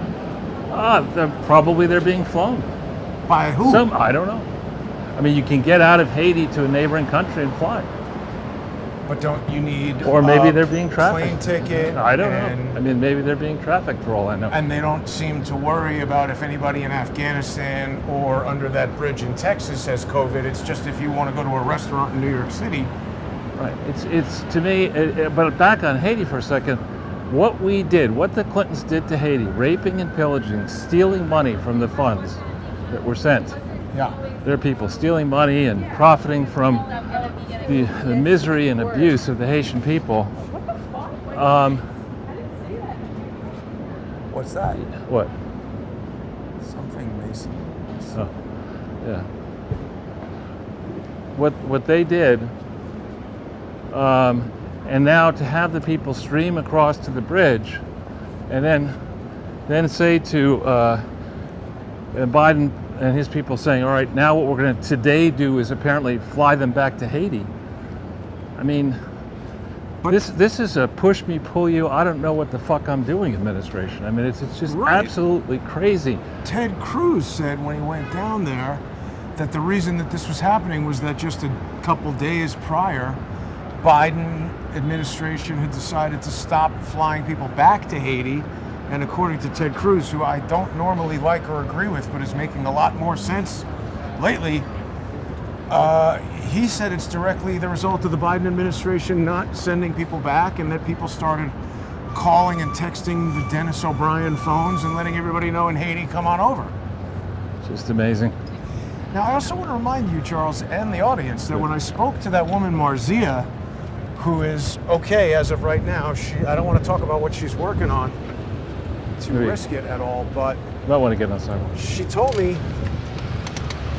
they're being flown. By who? I don't know. I mean, you can get out of Haiti to a neighboring country and fly. But don't you need Or maybe a they're being trafficked. plane ticket? I don't and, know. I mean, maybe they're being trafficked for all I know. And they don't seem to worry about if anybody in Afghanistan or under that bridge in Texas has COVID. It's just if you want to go to a restaurant in New York City. Right. It's to me, but back on Haiti for a second, what the Clintons did to Haiti, raping and pillaging, stealing money from the funds that were sent. Yeah. Their people stealing money and profiting from the misery and abuse of the Haitian people. What's that? What? Something Mason. Oh, yeah. What they did, and now to have the people stream across to the bridge, and then say to Biden and his people saying, all right, now what we're going to today do is apparently fly them back to Haiti. I mean, But- this is a push me, pull you, I don't know what the fuck I'm doing administration. I mean, it's just Right. absolutely crazy. Ted Cruz said when he went down there that the reason that this was happening was that just a couple days prior, Biden administration had decided to stop flying people back to Haiti And according to Ted Cruz, who I don't normally like or agree with, but is making a lot more sense lately, he said it's directly the result of the Biden administration not sending people back, and that people started calling and texting the Dennis O'Brien phones and letting everybody know in Haiti, come on over. Just amazing. Now, I also want to remind you, Charles, and the audience, that when I spoke to that woman, Marzia, who is okay as of right now, I don't want to talk about what she's working on to risk it at all, but I want to get on sidewalk. she told me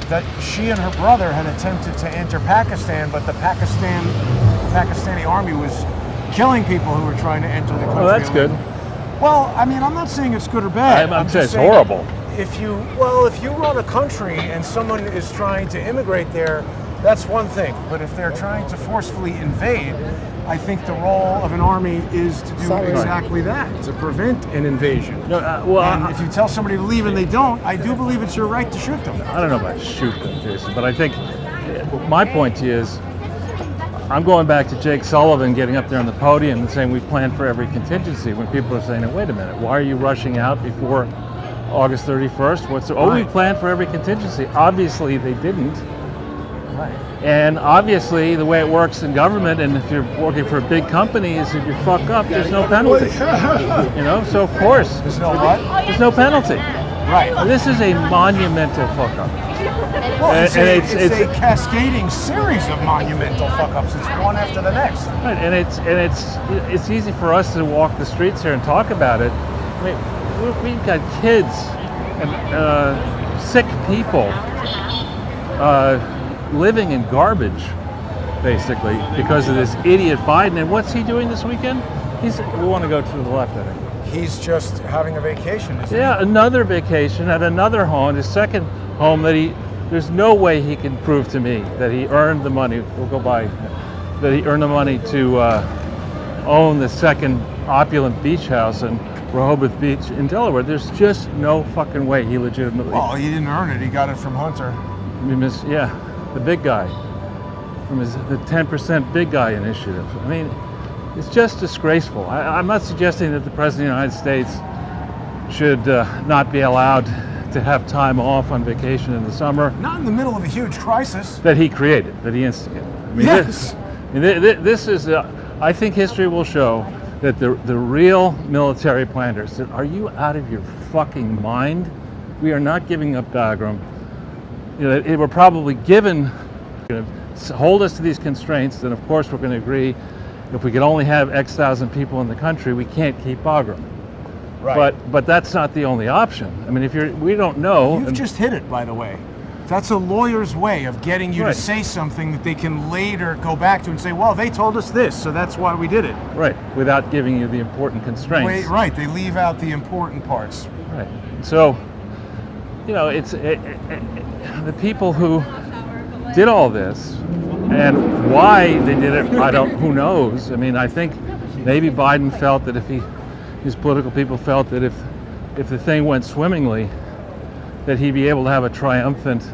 that she and her brother had attempted to enter Pakistan, but the Pakistani army was killing people who were trying to enter the country. Oh, that's good. Well, I mean, I'm not saying it's good or bad. I'm saying just it's horrible. If you run a country and someone is trying to immigrate there, that's one thing. But if they're trying to forcefully invade, I think the role of an army is to do exactly that, to prevent an invasion. No, and if you tell somebody to leave and they don't, I do believe it's your right to shoot them. I don't know about shoot them, Jason, but I think my point to you is, I'm going back to Jake Sullivan getting up there on the podium and saying we plan for every contingency, when people are saying, wait a minute, why are you rushing out before August 31st? We planned for every contingency. Obviously they didn't. Right. And obviously the way it works in government, and if you're working for a big company, is if you fuck up, there's no penalty. So of course. There's no what? There's no penalty. Right. This is a monumental fuck up. Well, it's a cascading series of monumental fuck-ups. It's one after the next. Right, and it's easy for us to walk the streets here and talk about it. I mean, we've got kids and sick people living in garbage, basically, because of this idiot Biden. And what's he doing this weekend? We want to go to the left, I think. He's just having a vacation, isn't he? Yeah, another vacation at another home, his second home that there's no way he can prove to me that he earned the money, that he earned the money to own the second opulent beach house in Rehoboth Beach in Delaware. There's just no fucking way he legitimately. Well, he didn't earn it. He got it from Hunter. The big guy, from the 10% big guy initiative. I mean, it's just disgraceful. I'm not suggesting that the President of the United States should not be allowed to have time off on vacation in the summer. Not in the middle of a huge crisis. That he created, that he instigated. I mean, yes. This is, I think history will show that the real military planners said, are you out of your fucking mind? We are not giving up Bagram. It were probably given, hold us to these constraints, then of course we're going to agree, if we could only have X thousand people in the country, we can't keep Bagram. Right. But that's not the only option. I mean, we don't know. You've just hit it, by the way. That's a lawyer's way of getting you to say something that they can later go back to and say, well, they told us this, so that's why we did it. Right, without giving you the important constraints. Right, they leave out the important parts. Right. So, it's the people who did all this, and why they did it, who knows? I mean, I think maybe Biden felt that his political people felt that if the thing went swimmingly, that he'd be able to have a triumphant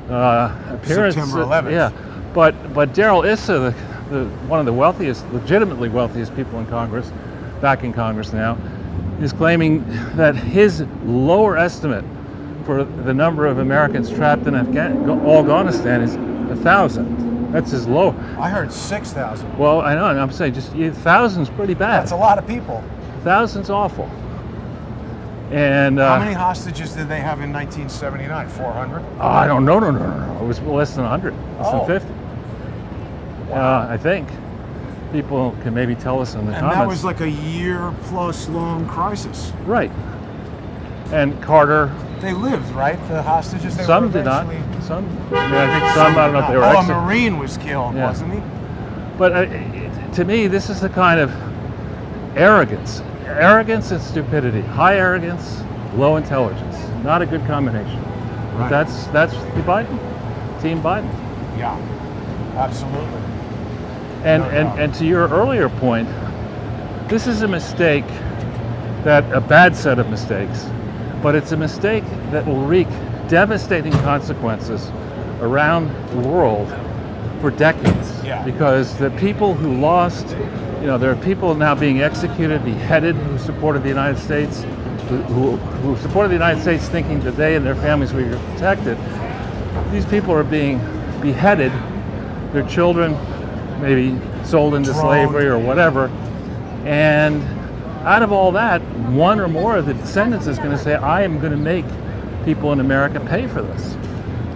appearance. September 11th. Yeah, but Darrell Issa, one of the legitimately wealthiest people in Congress, back in Congress now, is claiming that his lower estimate for the number of Americans trapped in Afghanistan is 1,000. That's his low. I heard 6,000. Well, I know, and I'm saying just 1,000's pretty bad. That's a lot of people. 1,000's awful. And how many hostages did they have in 1979? 400? I don't know. No. It was less than 100, less than 50. Wow. I think. People can maybe tell us in the comments. And that was like a year-plus long crisis. Right. And Carter. They lived, right? The hostages. Some did not. Some. I think some. I don't know if they were. A Marine was killed, wasn't he? But to me, this is the kind of arrogance and stupidity. High arrogance, low intelligence. Not a good combination. Right. But that's the Biden, Team Biden. Yeah, absolutely. And to your earlier point, this is a mistake, a bad set of mistakes, but it's a mistake that will wreak devastating consequences around the world for decades. Yeah. Because the people who lost, there are people now being executed, beheaded, who supported the United States. who supported the United States thinking that they and their families were protected, these people are being beheaded, their children maybe sold into slavery or whatever, and out of all that, one or more of the descendants is going to say, I am going to make people in America pay for this.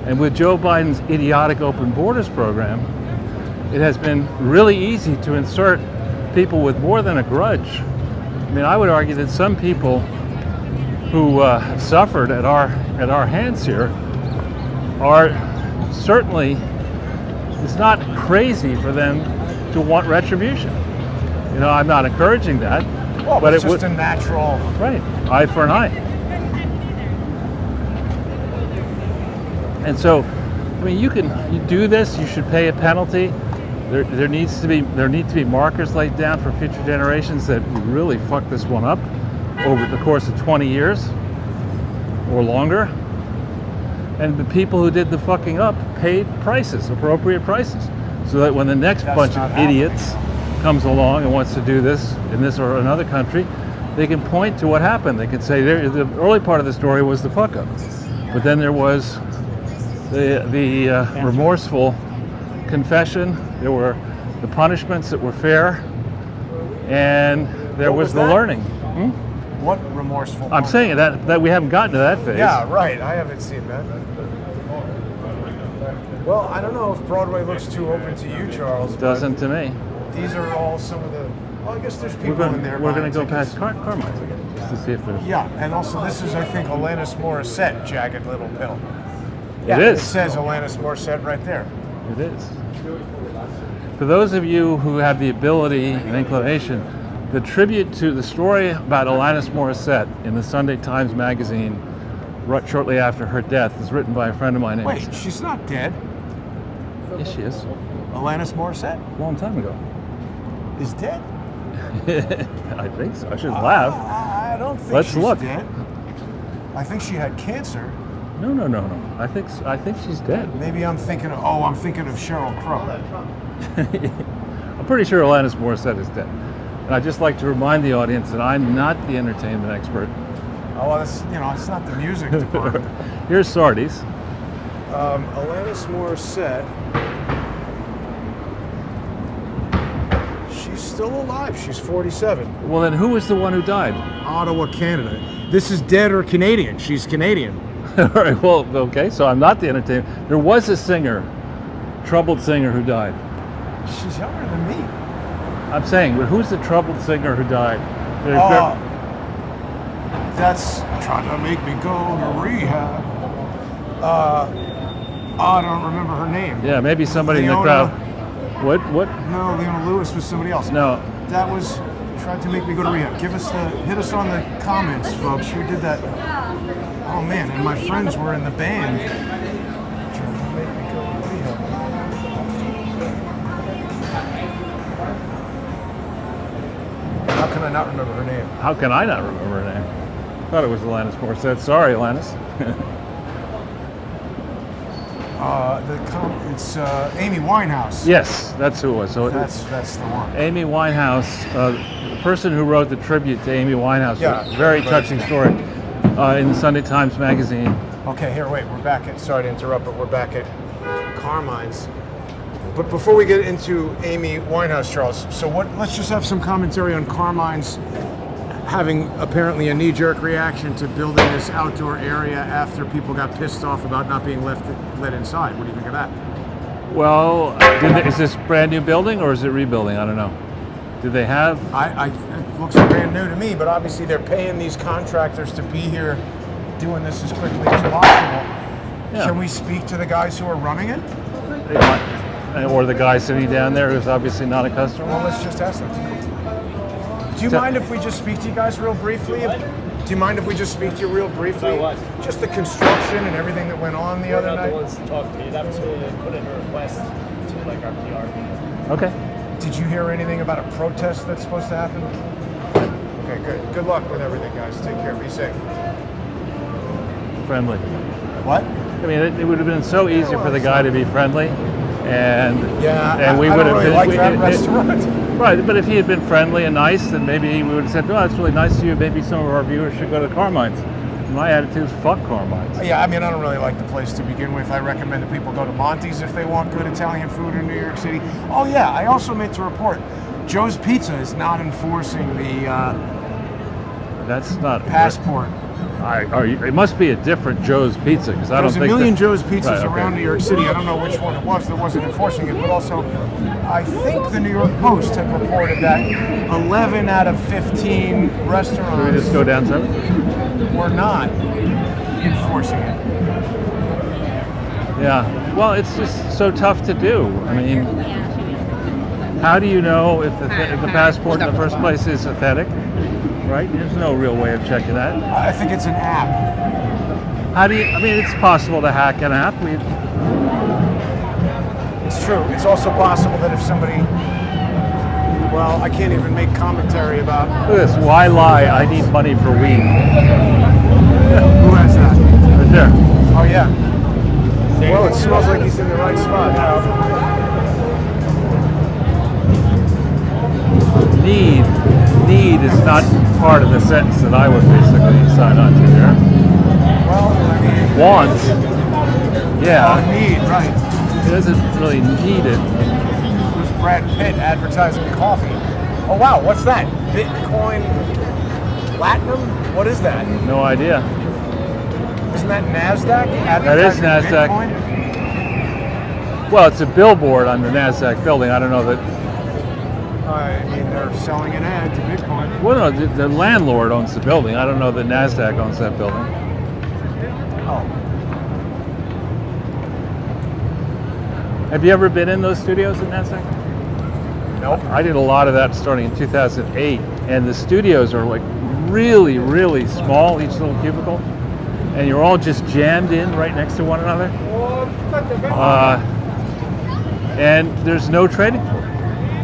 And with Joe Biden's idiotic open borders program, it has been really easy to insert people with more than a grudge. I mean, I would argue that some people who have suffered at our hands here are certainly, it's not crazy for them to want retribution. You know, I'm not encouraging that. Well, but it's it just would, a natural. right, eye for an eye. And so, I mean, you do this. You should pay a penalty. There need to be markers laid down for future generations that really fuck this one up over the course of 20 years or longer. And the people who did the fucking up paid prices, appropriate prices, so that when the next bunch of idiots comes along and wants to do this in this or another country, they can point to what happened. They can say the early part of the story was the fuck up, but then there was the remorseful confession. There were the punishments that were fair, and there was the learning. What remorseful? I'm saying that we haven't gotten to that phase. Yeah, right. I haven't seen that. Well, I don't know if Broadway looks too open to you, Charles. Doesn't to me. These are all some of the. Well, I guess there's people in there. We're going to buying go tickets. past Carmine's again, just to see if there's. Yeah, and also this is, I think, Alanis Morissette, "Jagged Little Pill." It is. It says Alanis Morissette right there. It is. For those of you who have the ability and inclination, the tribute to the story about Alanis Morissette in the Sunday Times Magazine shortly after her death is written by a friend of mine. Wait, she's not dead. Yes, she is. Alanis Morissette A long time ago. is dead. I think so. I shouldn't laugh. I don't think Let's she's look. dead. I think she had cancer. No. I think she's dead. Maybe I'm thinking of Sheryl Crow. I'm pretty sure Alanis Morissette is dead. And I'd just like to remind the audience that I'm not the entertainment expert. Oh, well, it's not the music department. Here's Sardis. Alanis Morissette. She's still alive. She's 47. Well, then who was the one who died? Ottawa, Canada. This is dead or Canadian. She's Canadian. All right, well, okay, so I'm not the entertainment. There was a singer, troubled singer who died. She's younger than me. I'm saying, but who's the troubled singer who died? That's trying to make me go to rehab. I don't remember her name. Yeah, maybe somebody in the Leona. crowd. What? No, Leona Lewis was somebody else. No. That was tried to make me go to rehab. Hit us on the comments, folks. Who did that? Oh man, and my friends were in the band. Trying to make me go to rehab. How can I not remember her name? How can I not remember her name? I thought it was Alanis Morissette. Sorry, Alanis. It's Amy Winehouse. Yes, that's who it was. So That's the one. Amy Winehouse, the person who wrote the tribute to Amy Winehouse, Yeah, a very touching story in the Sunday Times Magazine. Okay, here, wait. We're back at. Sorry to interrupt, but we're back at Carmine's. But before we get into Amy Winehouse, Charles, so let's just have some commentary on Carmine's having apparently a knee-jerk reaction to building this outdoor area after people got pissed off about not being let inside. What do you think of that? Well, is this brand new building or is it rebuilding? I don't know. Do they have? It looks brand new to me, but obviously they're paying these contractors to be here doing this as quickly as possible. Yeah. Can we speak to the guys who are running it? Or the guy sitting down there who's obviously not a customer? Well, let's just ask them. Do you mind if we just speak to you guys real briefly? Do you mind if we just speak to you real briefly? Just the construction and everything that went on the other night? The ones to talk to me. You'd have to put in a request to like our PR people. Okay. Did you hear anything about a protest that's supposed to happen? Okay, good. Good luck with everything, guys. Take care. Be safe. Friendly. What? I mean, it would have been so easy for the guy to be friendly, and Yeah, and we I would don't have really like that restaurant. Right, but if he had been friendly and nice, then maybe we would have said, "Oh, that's really nice of you. Maybe some of our viewers should go to Carmine's." My attitude is fuck Carmine's. Yeah, I mean, I don't really like the place to begin with. I recommend that people go to Monty's if they want good Italian food in New York City. Oh yeah, I also meant to report, Joe's Pizza is not enforcing the That's not passport. It must be a different Joe's Pizza because I don't There's a think million that- Joe's Pizzas Right, okay. around New York City. I don't know which one it was that wasn't enforcing it, but also, I think the New York Post had reported that 11 out of 15 Should we restaurants just go down 7? were not enforcing it. Yeah. Well, it's just so tough to do. I mean, how do you know if the passport in the first place is authentic? Right? There's no real way of checking that. I think it's an app. How do you? I mean, it's possible to hack an app. It's true. It's also possible that if somebody, well, I can't even make commentary about Look at this. Why lie? I need money for weed. who has that. Right there. Oh yeah. Well, it smells like he's in the right spot. Need is not part of the sentence that I would basically sign on to there. Well, I mean, Want. Yeah. need, right. It doesn't really need it. There's Brad Pitt advertising coffee. Oh wow, what's that? Bitcoin Platinum? What is that? No idea. Isn't that NASDAQ? That is Advertising NASDAQ. Bitcoin? Well, it's a billboard on the NASDAQ building. I don't know that. I mean, they're selling an ad to Bitcoin. Well, no, the landlord owns the building. I don't know that NASDAQ owns that building. Oh. Have you ever been in those studios at NASDAQ? Nope. I did a lot of that starting in 2008, and the studios are like really, really small, each little cubicle, and you're all just jammed in right next to one another. And there's no trading floor.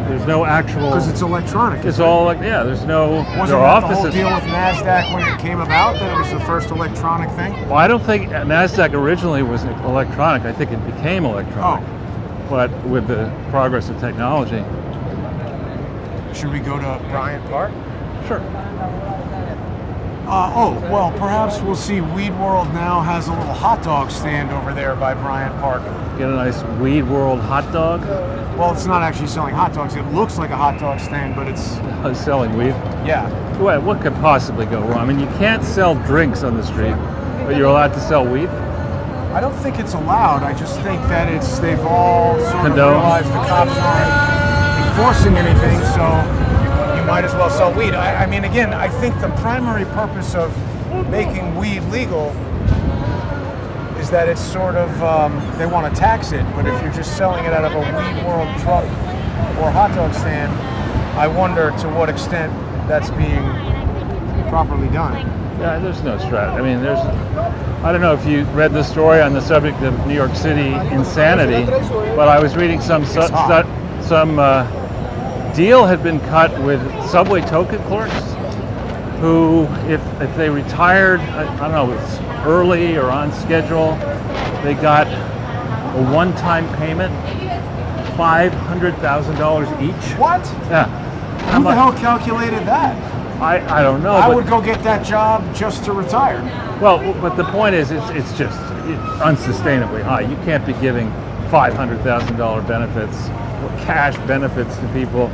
There's no actual. Because it's electronic. It's all like, yeah. There's no. Wasn't there are that the whole offices. deal with NASDAQ when it came about, that it was the first electronic thing? Well, I don't think NASDAQ originally was electronic. I think it became electronic. But with the progress of technology. Should we go to Bryant Park? Sure. Well, perhaps we'll see Weed World now has a little hot dog stand over there by Bryant Park. Get a nice Weed World hot dog. Well, it's not actually selling hot dogs. It looks like a hot dog stand, but it's, Selling weed. yeah. What could possibly go wrong? I mean, you can't sell drinks on the street, but you're allowed to sell weed. I don't think it's allowed. I just think that they've all sort of Condoned. realized the cops aren't enforcing anything, so you might as well sell weed. I mean, again, I think the primary purpose of making weed legal is that it's sort of, they want to tax it, but if you're just selling it out of a Weed World truck or hot dog stand, I wonder to what extent that's being properly done. Yeah, there's no strat. I mean, I don't know if you read the story on the subject of New York City insanity, but I was reading some deal had been cut with subway token clerks who, if they retired, I don't know, it's early or on schedule, they got a one-time payment, $500,000 each. What? Yeah. Who the hell calculated that? I don't know. I but- would go get that job just to retire. Well, but the point is, it's just unsustainably high. You can't be giving $500,000 benefits or cash benefits to people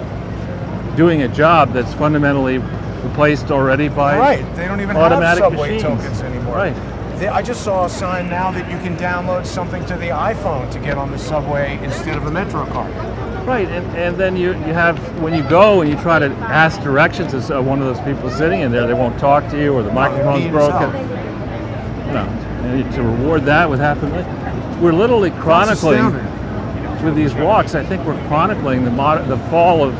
doing a job that's fundamentally replaced already by Right. They don't even have automatic subway machines. tokens anymore. Right. I just saw a sign now that you can download something to the iPhone to get on the subway instead of a Metro card. Right, and then you have, when you go and you try to ask directions to one of those people sitting in there, they won't talk to you, or the microphone's being broken. self. No, and to reward that with $500,000. We're literally chronicling astounding. with these walks. I think we're chronicling the fall of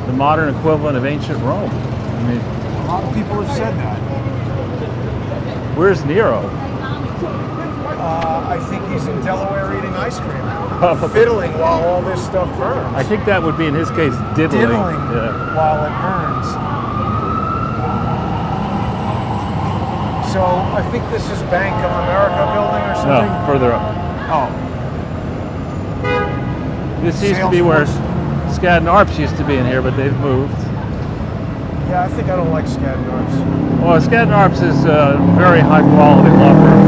the modern equivalent of ancient Rome. I mean, A lot of people have said that. where's Nero? I think he's in Delaware eating ice cream, Probably. fiddling while all this stuff burns. I think that would be in his case diddling. Diddling Yeah. while it burns. So I think this is Bank of America building or something. No, further up. Oh, This used to be where Salesforce. Skadden Arps used to be in here, but they've moved. Yeah, I think I don't like Skadden Arps. Well, Skadden Arps is a very high quality law firm.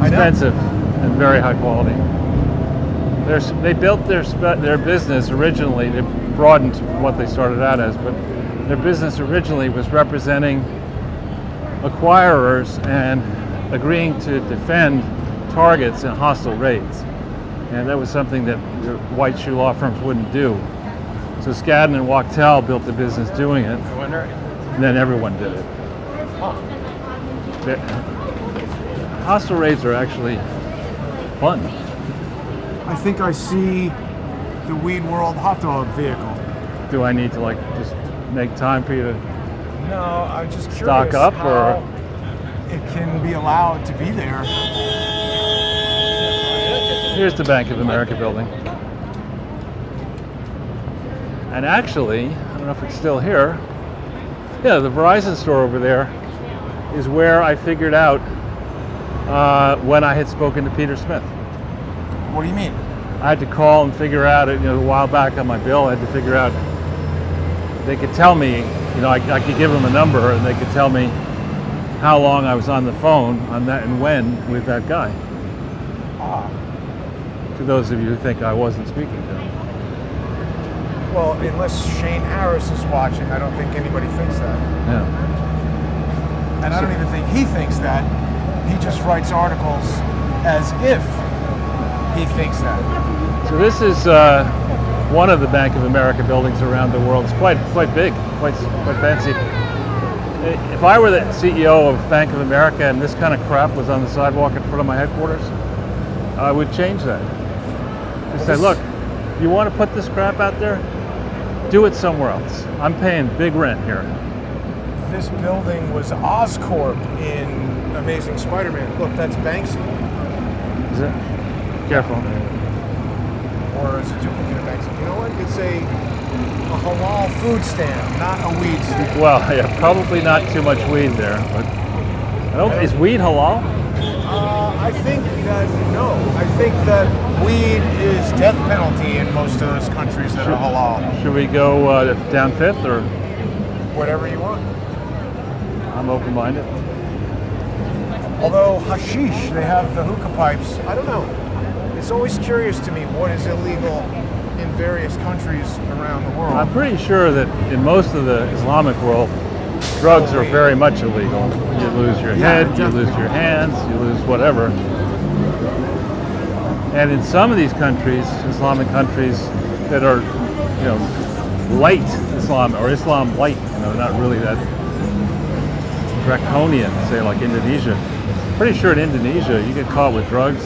I know. Expensive and very high quality. They built their business originally, they broadened what they started out as, but their business originally was representing acquirers and agreeing to defend targets in hostile raids. And that was something that white shoe law firms wouldn't do. So Skadden and Wachtell built the business doing it, and then everyone did it. Hostile raids are actually fun. I think I see the Weed World hot dog vehicle. Do I need to just make time for you to No, I'm just curious stock up, how or it can be allowed to be there. here's the Bank of America building. And actually, I don't know if it's still here. Yeah, the Verizon store over there is where I figured out when I had spoken to Peter Smith. What do you mean? I had to call and figure out, a while back on my bill, I had to figure out, they could tell me, I could give them a number and they could tell me how long I was on the phone on that and when with that guy. To those of you who think I wasn't speaking to him. Well, unless Shane Harris is watching, I don't think anybody thinks that. Yeah. And I don't even think he thinks that. He just writes articles as if he thinks that. So this is one of the Bank of America buildings around the world. It's quite big, quite fancy. If I were the CEO of Bank of America and this kind of crap was on the sidewalk in front of my headquarters, I would change that. Just say, look, you want to put this crap out there? Do it somewhere else. I'm paying big rent here. This building was Oscorp in Amazing Spider-Man. Look, that's Banksy. Is it? Careful. Or is it duplicate of Banksy? You know what? It's a halal food stand, not a weed stand. Well, yeah, probably not too much weed there, but is weed halal? I think that weed is death penalty in most of those countries that are halal. Should we go down Fifth or? Whatever you want. I'm open-minded. Although hashish, they have the hookah pipes. I don't know. It's always curious to me what is illegal in various countries around the world. I'm pretty sure that in most of the Islamic world, drugs are very much illegal. You lose your head, you lose your hands, you lose whatever. And in some of these countries, Islamic countries that are, light Islam or Islam light, not really that draconian, say like Indonesia. Pretty sure in Indonesia, you get caught with drugs.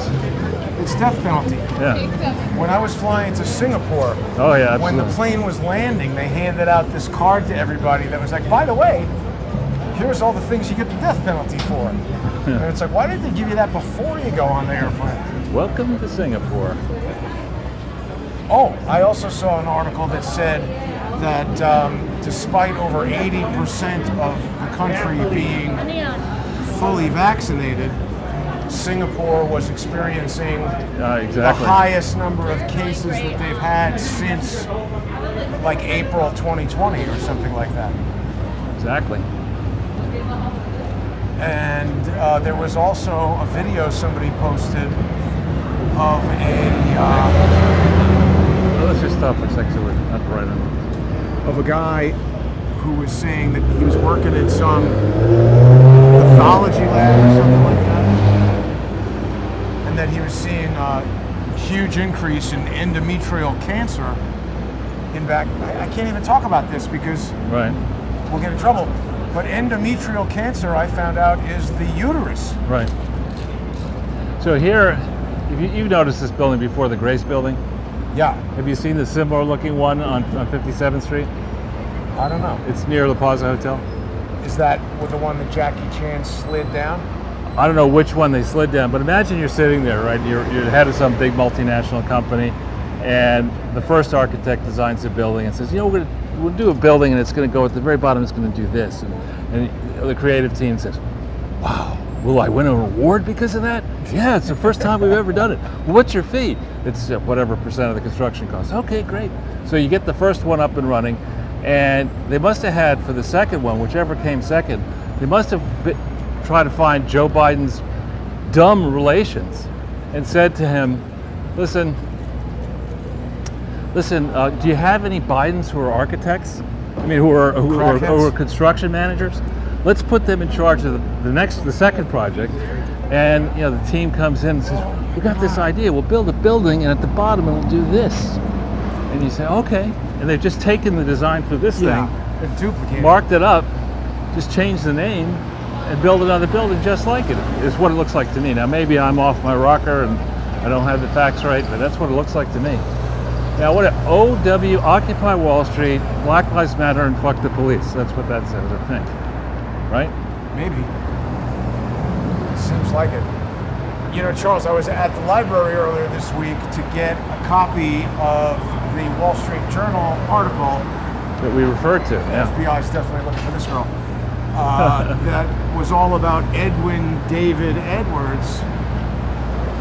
It's death penalty. Yeah. When I was flying to Singapore, Oh yeah, absolutely. when the plane was landing, they handed out this card to everybody that was like, by the way, here's all the things you get the death penalty for. And it's like, why didn't they give you that before you go on the airplane? Welcome to Singapore. Oh, I also saw an article that said that despite over 80% of the country being fully vaccinated, Singapore was experiencing the Exactly. highest number of cases that they've had since like April 2020 or something like that. Exactly. And there was also a video somebody posted of Let's just stop for a second so we're not right on. a guy who was saying that he was working in some pathology lab or something like that, and that he was seeing a huge increase in endometrial cancer. In fact, I can't even talk about this because Right. we'll get in trouble. But endometrial cancer, I found out, is the uterus. Right. So here, if you've noticed this building before, the Grace building. Yeah, Have you seen the similar looking one on 57th Street? I don't know. It's near the Plaza Hotel. Is that with the one that Jackie Chan slid down? I don't know which one they slid down, but imagine you're sitting there, right? You're head of some big multinational company, and the first architect designs a building and says, we'll do a building and it's going to go at the very bottom, it's going to do this. And the creative team says, wow, will I win an award because of that? Yeah, it's the first time we've ever done it. What's your fee? It's whatever percent of the construction cost. Okay, great. So you get the first one up and running, and they must have had, for the second one, whichever came second, they must have tried to find Joe Biden's dumb relations and said to him, listen, do you have any Bidens who are architects? I mean, who are construction managers? Let's put them in charge of the second project. And the team comes in and says, we got this idea, we'll build a building and at the bottom it'll do this. And you say, okay. And they've just taken the design for this thing, and duplicate, marked it up, just changed the name, and build another building just like it, is what it looks like to me. Now maybe I'm off my rocker and I don't have the facts right, but that's what it looks like to me. Now what OW, Occupy Wall Street, Black Lives Matter, and fuck the police. That's what that says, I think. Right? Maybe. Seems like it. Charles, I was at the library earlier this week to get a copy of the Wall Street Journal article that we referred to. Yeah. FBI is definitely looking for this girl. That was all about Edwin David Edwards,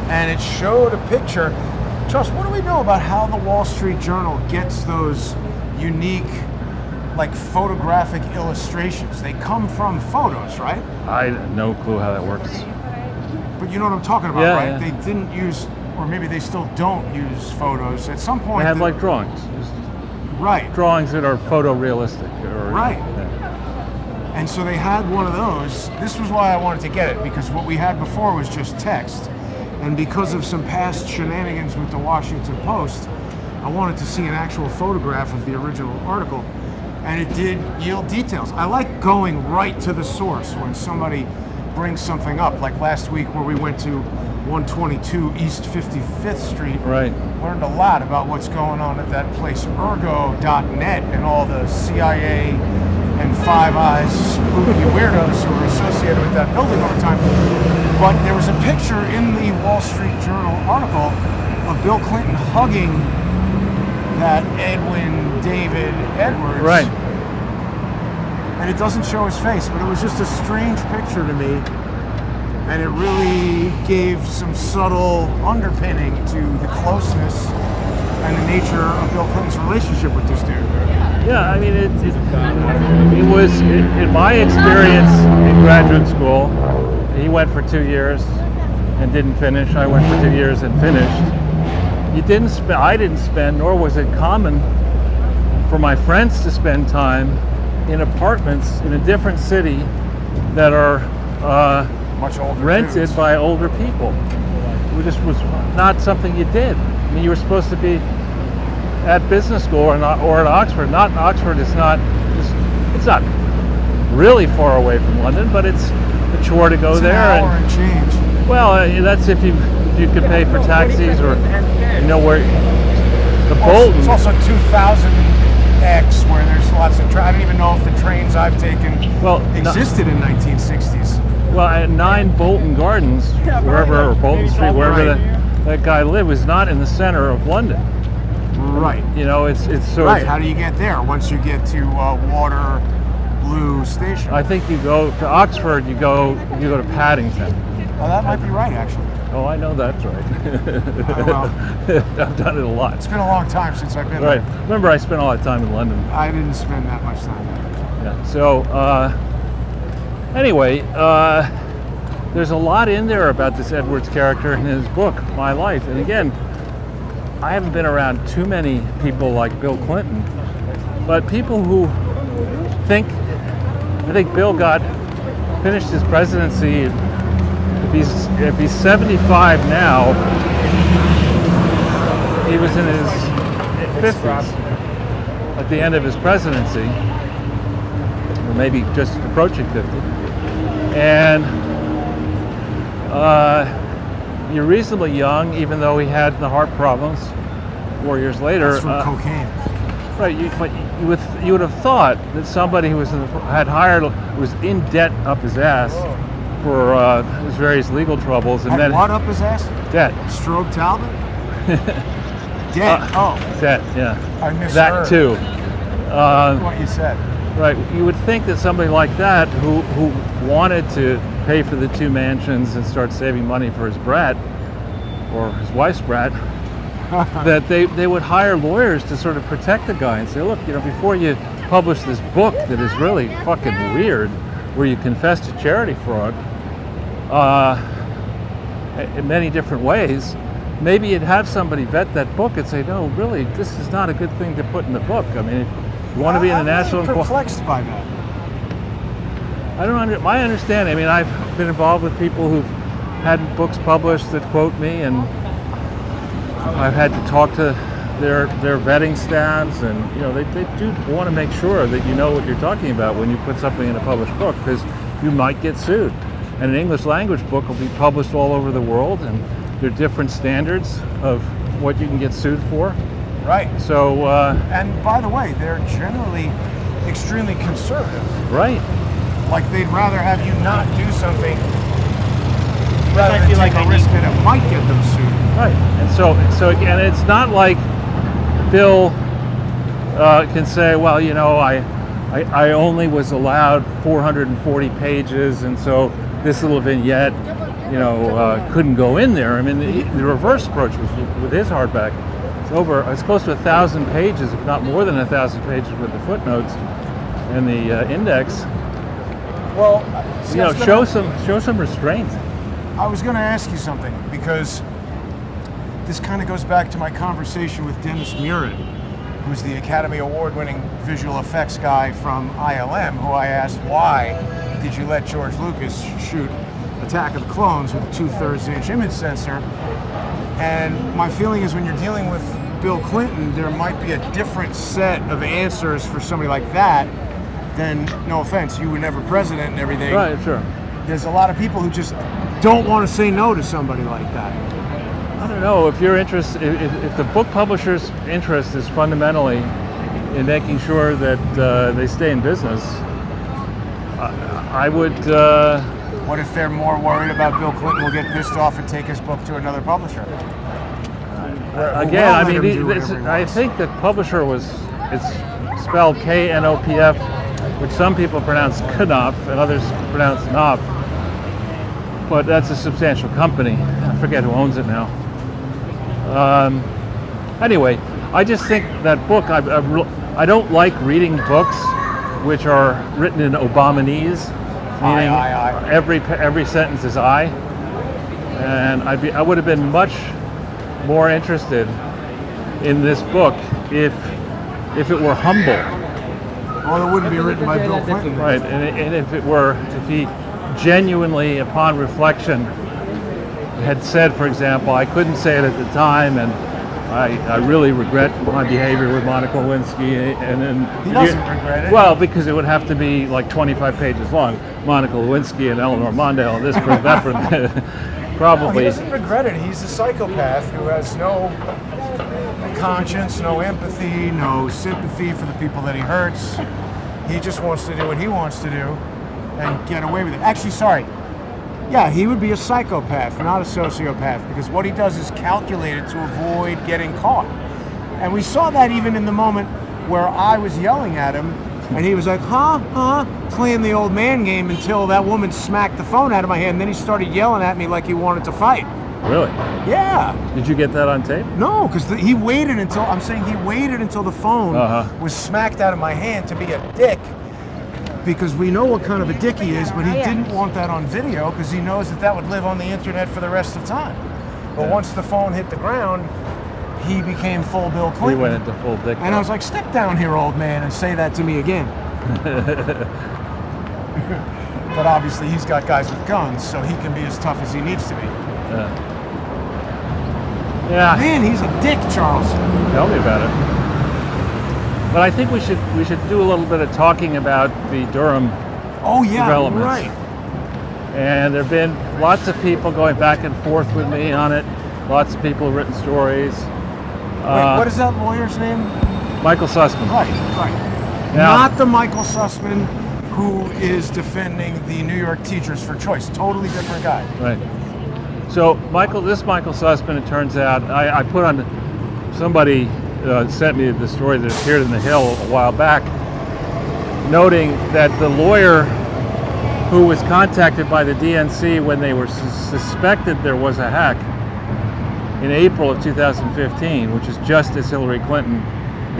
and it showed a picture. Charles, what do we know about how the Wall Street Journal gets those unique, photographic illustrations? They come from photos, right? I have no clue how that works. But you know what I'm talking about, Yeah, right? yeah. They didn't use, or maybe they still don't use photos. At some point, They have drawings. right. Drawings that are photorealistic. Right. Yeah. And so they had one of those. This was why I wanted to get it, because what we had before was just text. And because of some past shenanigans with the Washington Post, I wanted to see an actual photograph of the original article. And it did yield details. I like going right to the source when somebody brings something up, like last week where we went to 122 East 55th Street. Right. Learned a lot about what's going on at that place, ergo.net, and all the CIA and Five Eyes spooky weirdos who are associated with that building all the time. But there was a picture in the Wall Street Journal article of Bill Clinton hugging that Edwin David Edwards. Right. And it doesn't show his face, but it was just a strange picture to me. And it really gave some subtle underpinning to the closeness and the nature of Bill Clinton's relationship with this dude. Yeah, I mean, it was, in my experience in graduate school, he went for 2 years and didn't finish. I went for 2 years and finished. I didn't spend, nor was it common for my friends to spend time in apartments in a different city that are Much older rented dudes. by older people. It just was not something you did. I mean, you were supposed to be at business school or at Oxford. Not in Oxford. It's not really far away from London, but it's a chore to go It's there. an hour and change. Well, that's if you could pay for taxis or where the Bolton. It's also 2000X where there's lots of I don't even know if the trains I've taken existed in 1960s. Well, at 9 Bolton Gardens, wherever, or Bolton Street, wherever that guy lived, was not in the center of London. Right. It's so. Right. How do you get there once you get to Waterloo Station? I think you go to Oxford. You go to Paddington. Oh, that might be right, actually. Oh, I know that's right. Well, I've done it a lot. it's been a long time since I've been Right. there. Remember, I spent a lot of time in London. I didn't spend that much time there. Yeah. So, anyway, there's a lot in there about this Edwards character in his book, My Life. And again, I haven't been around too many people like Bill Clinton, but people who I think Bill finished his presidency. If he's 75 now, he was in his 50s at the end of his presidency, or maybe just approaching 50. And you're reasonably young, even though he had the heart problems 4 years later. That's from cocaine. Right, but you would have thought that somebody who was in debt up his ass for his various legal troubles, and Had then what up his ass? debt, Strobe Talbot? Dead. debt, yeah, I misheard that too. what you said. Right. You would think that somebody like that, who wanted to pay for the 2 mansions and start saving money for his brat, or his wife's brat, that they would hire lawyers to sort of protect the guy and say, look, before you publish this book that is really fucking weird, where you confess to charity fraud in many different ways, maybe you'd have somebody vet that book and say, no, really, this is not a good thing to put in the book. I mean, if you want to be in the national... I'm perplexed by that. I don't my understanding, I mean, I've been involved with people who've had books published that quote me, and I've had to talk to their vetting staffs, and they do want to make sure that you know what you're talking about when you put something in a published book, because you might get sued. And an English language book will be published all over the world, and there are different standards of what you can get sued for. Right. So, and by the way, they're generally extremely conservative. right. Like they'd rather have you not do something rather I than feel take like a risk that it might get them sued. Right, and so again, it's not like Bill can say, well, I only was allowed 440 pages, and so this little vignette, couldn't go in there. I mean, the reverse approach was with his hardback. It's close to 1,000 pages, if not more than 1,000 pages, with the footnotes and the index. Well, see, show some restraint. I was going to ask you something, because this kind of goes back to my conversation with Dennis Murin, who's the Academy Award-winning visual effects guy from ILM, who I asked, why did you let George Lucas shoot Attack of the Clones with a 2/3 inch image sensor? And my feeling is when you're dealing with Bill Clinton, there might be a different set of answers for somebody like that than, no offense, you were never president and everything. Right, sure. There's a lot of people who just don't want to say no to somebody like that. I don't know if your interest, if the book publisher's interest is fundamentally in making sure that they stay in business, I would. What if they're more worried about Bill Clinton will get pissed off and take his book to another publisher? Again, I mean, I think the publisher it's spelled Knopf, which some people pronounce Knopf and others pronounce Knopf. But that's a substantial company. I forget who owns it now. Anyway, I just think that book, I don't like reading books which are written in Obamanese, meaning Aye. every sentence is I. And I would have been much more interested in this book if it were humble. Well, it wouldn't be written by Bill Clinton. Right, and if he genuinely, upon reflection, had said, for example, I couldn't say it at the time, and I really regret my behavior with Monica Lewinsky, and then He doesn't regret it. Well, because it would have to be like 25 pages long. Monica Lewinsky and Eleanor Mondale, and this, that, probably. No, he doesn't regret it. He's a psychopath who has no conscience, no empathy, no sympathy for the people that he hurts. He just wants to do what he wants to do and get away with it. Actually, sorry. Yeah, he would be a psychopath, not a sociopath, because what he does is calculated to avoid getting caught. And we saw that even in the moment where I was yelling at him, and he was like, playing the old man game until that woman smacked the phone out of my hand, and then he started yelling at me like he wanted to fight. Really? Yeah. Did you get that on tape? No, because he waited until, the phone was smacked out of my hand to be a dick, because we know what kind of a dick he is, but he didn't want that on video because he knows that would live on the internet for the rest of time. But once the phone hit the ground, he became full Bill Clinton. He went into full dick. And I was like, step down here, old man, and say that to me again. But obviously he's got guys with guns, so he can be as tough as he needs to be. Yeah. Man, he's a dick, Charles. Tell me about it. But I think we should do a little bit of talking about the Durham developments. Right. And there have been lots of people going back and forth with me on it. Lots of people have written stories. Wait, what is that lawyer's name? Michael Sussman. Right. Now, Not the Michael Sussman who is defending the New York Teachers for Choice. Totally different guy. Right. So this Michael Sussman, it turns out, I put on, somebody sent me the story that appeared in the Hill a while back, noting that the lawyer who was contacted by the DNC when they were suspected there was a hack in April of 2015, which is just as Hillary Clinton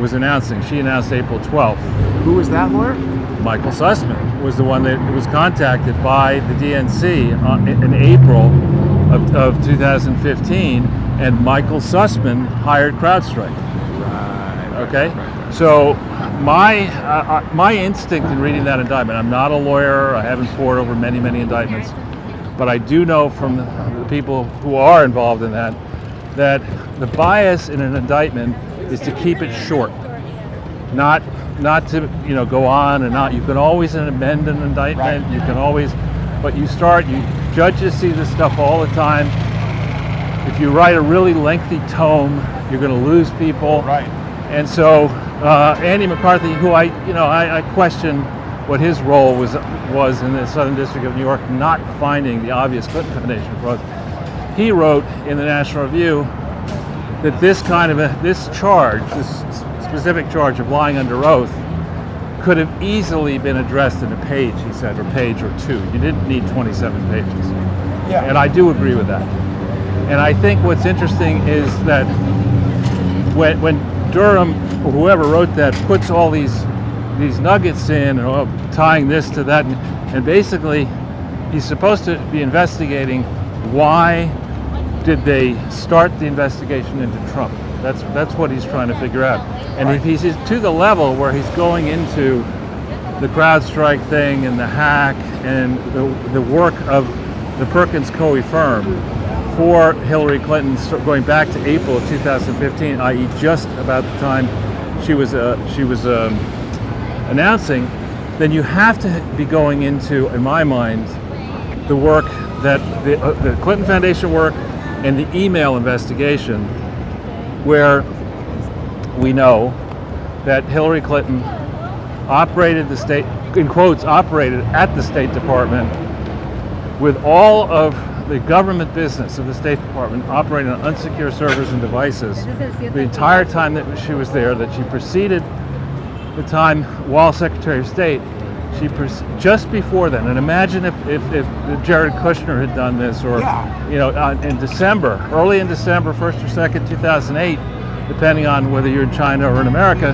was announcing. She announced April 12th. Who was that lawyer? Michael Sussman was the one that was contacted by the DNC in April of 2015, and Michael Sussman hired CrowdStrike. Right. Okay? So my instinct in reading that indictment, I'm not a lawyer, I haven't pored over many indictments, but I do know from the people who are involved in that the bias in an indictment is to keep it short, not to go on and on. You can always amend an indictment. You can always, but judges see this stuff all the time. If you write a really lengthy tome, you're going to lose people. Right. And so Andy McCarthy, who I question what his role was in the Southern District of New York, not finding the obvious Clinton Foundation fraud. He wrote in the National Review that this specific charge of lying under oath could have easily been addressed in a page, he said, or page or two. You didn't need 27 pages. Yeah. And I do agree with that. And I think what's interesting is that when Durham, or whoever wrote that, puts all these nuggets in, and tying this to that, and basically he's supposed to be investigating why did they start the investigation into Trump. That's what he's trying to figure out. And if he's to the level where he's going into the CrowdStrike thing and the hack and the work of the Perkins Coie firm for Hillary Clinton, going back to April of 2015, i.e. just about the time she was announcing, then you have to be going into, in my mind, the work that the Clinton Foundation work and the email investigation, where we know that Hillary Clinton operated the state, in quotes, operated at the State Department with all of the government business of the State Department operating on unsecure servers and devices the entire time that she was there, that she preceded the time while Secretary of State, just before then. And imagine if Jared Kushner had done this, or in December, early in December, 1st or 2nd, 2008, depending on whether you're in China or in America,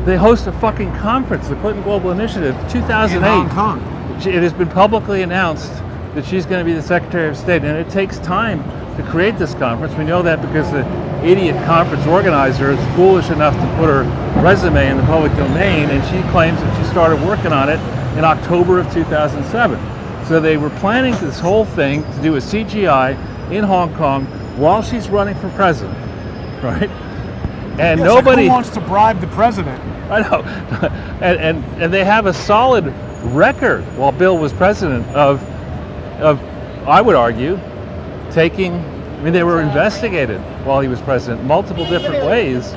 they host a fucking conference, the Clinton Global Initiative, 2008. In Hong Kong. It has been publicly announced that she's going to be the Secretary of State, and it takes time to create this conference. We know that because the idiot conference organizer is foolish enough to put her resume in the public domain, and she claims that she started working on it in October of 2007. So they were planning this whole thing to do a CGI in Hong Kong while she's running for president, right? And nobody who wants to bribe the president. I know, and they have a solid record while Bill was president of I would argue, they were investigated while he was president, multiple different ways.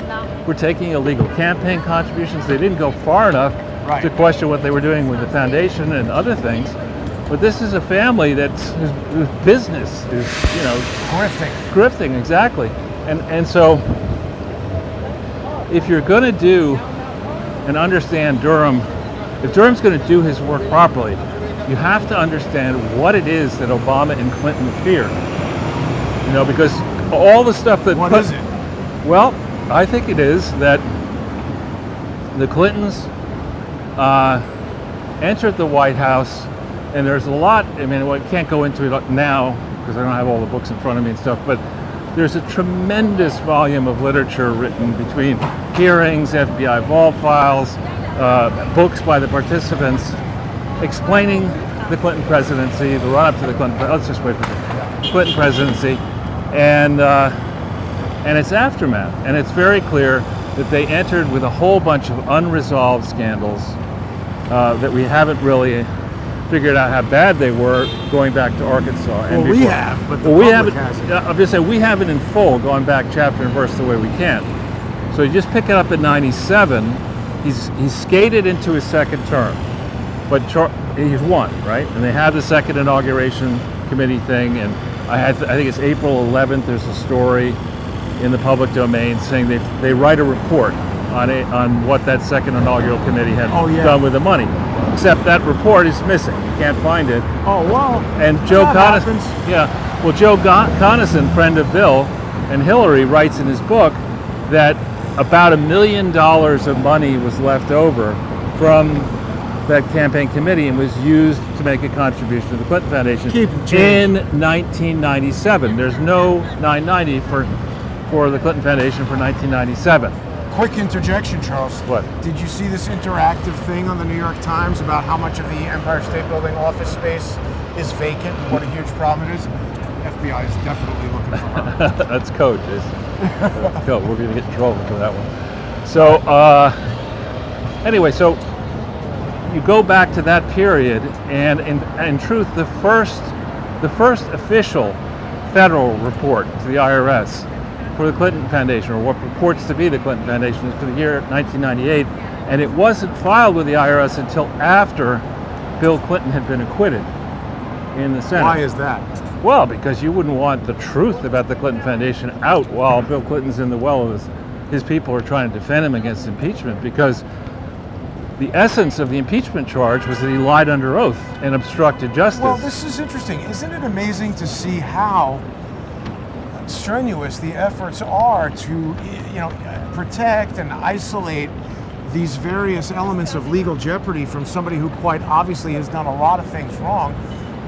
Were taking illegal campaign contributions. They didn't go far enough to question what they were doing with the foundation and other things. But this is a family whose business is, grifting, exactly. And so, if you're going to do and understand Durham, if Durham's going to do his work properly, you have to understand what it is that Obama and Clinton fear. Because all the stuff that... What is it? Well, I think it is that the Clintons entered the White House, and there's a lot, I can't go into it now because I don't have all the books in front of me and stuff, but there's a tremendous volume of literature written between hearings, FBI vault files, books by the participants explaining the Clinton presidency, the run-up to the Clinton, let's just wait for the Clinton presidency, and its aftermath. And it's very clear that they entered with a whole bunch of unresolved scandals that we haven't really figured out how bad they were going back to Arkansas. And we have, but the we public haven't. hasn't. I'm just saying, we haven't in full gone back chapter and verse the way we can. So you just pick it up at 97. He's skated into his second term, but he's won, right? And they have the second inauguration committee thing, and I think it's April 11th. There's a story in the public domain saying they write a report on what that second inaugural committee had Oh, yeah. done with the money. Except that report is missing. You can't find it. Oh, well. And Joe that Conason, happens. yeah. Well, Joe Conason, friend of Bill and Hillary, writes in his book that about $1 million of money was left over from that campaign committee and was used to make a contribution to the Clinton Foundation Keep the change. in 1997. There's no 990 for the Clinton Foundation for 1997. Quick interjection, Charles. What? Did you see this interactive thing on the New York Times about how much of the Empire State Building office space is vacant and what a huge problem it is? FBI is definitely looking for her. That's code, Jason. That's code. We're going to get in trouble for that one. So, anyway, so you go back to that period, and in truth, the first official federal report to the IRS for the Clinton Foundation, or what purports to be the Clinton Foundation, is for the year 1998, and it wasn't filed with the IRS until after Bill Clinton had been acquitted in the Senate. Why is that? Well, because you wouldn't want the truth about the Clinton Foundation out while Bill Clinton's in the well of his people are trying to defend him against impeachment, because the essence of the impeachment charge was that he lied under oath and obstructed justice. Well, this is interesting. Isn't it amazing to see how strenuous the efforts are to, protect and isolate these various elements of legal jeopardy from somebody who quite obviously has done a lot of things wrong,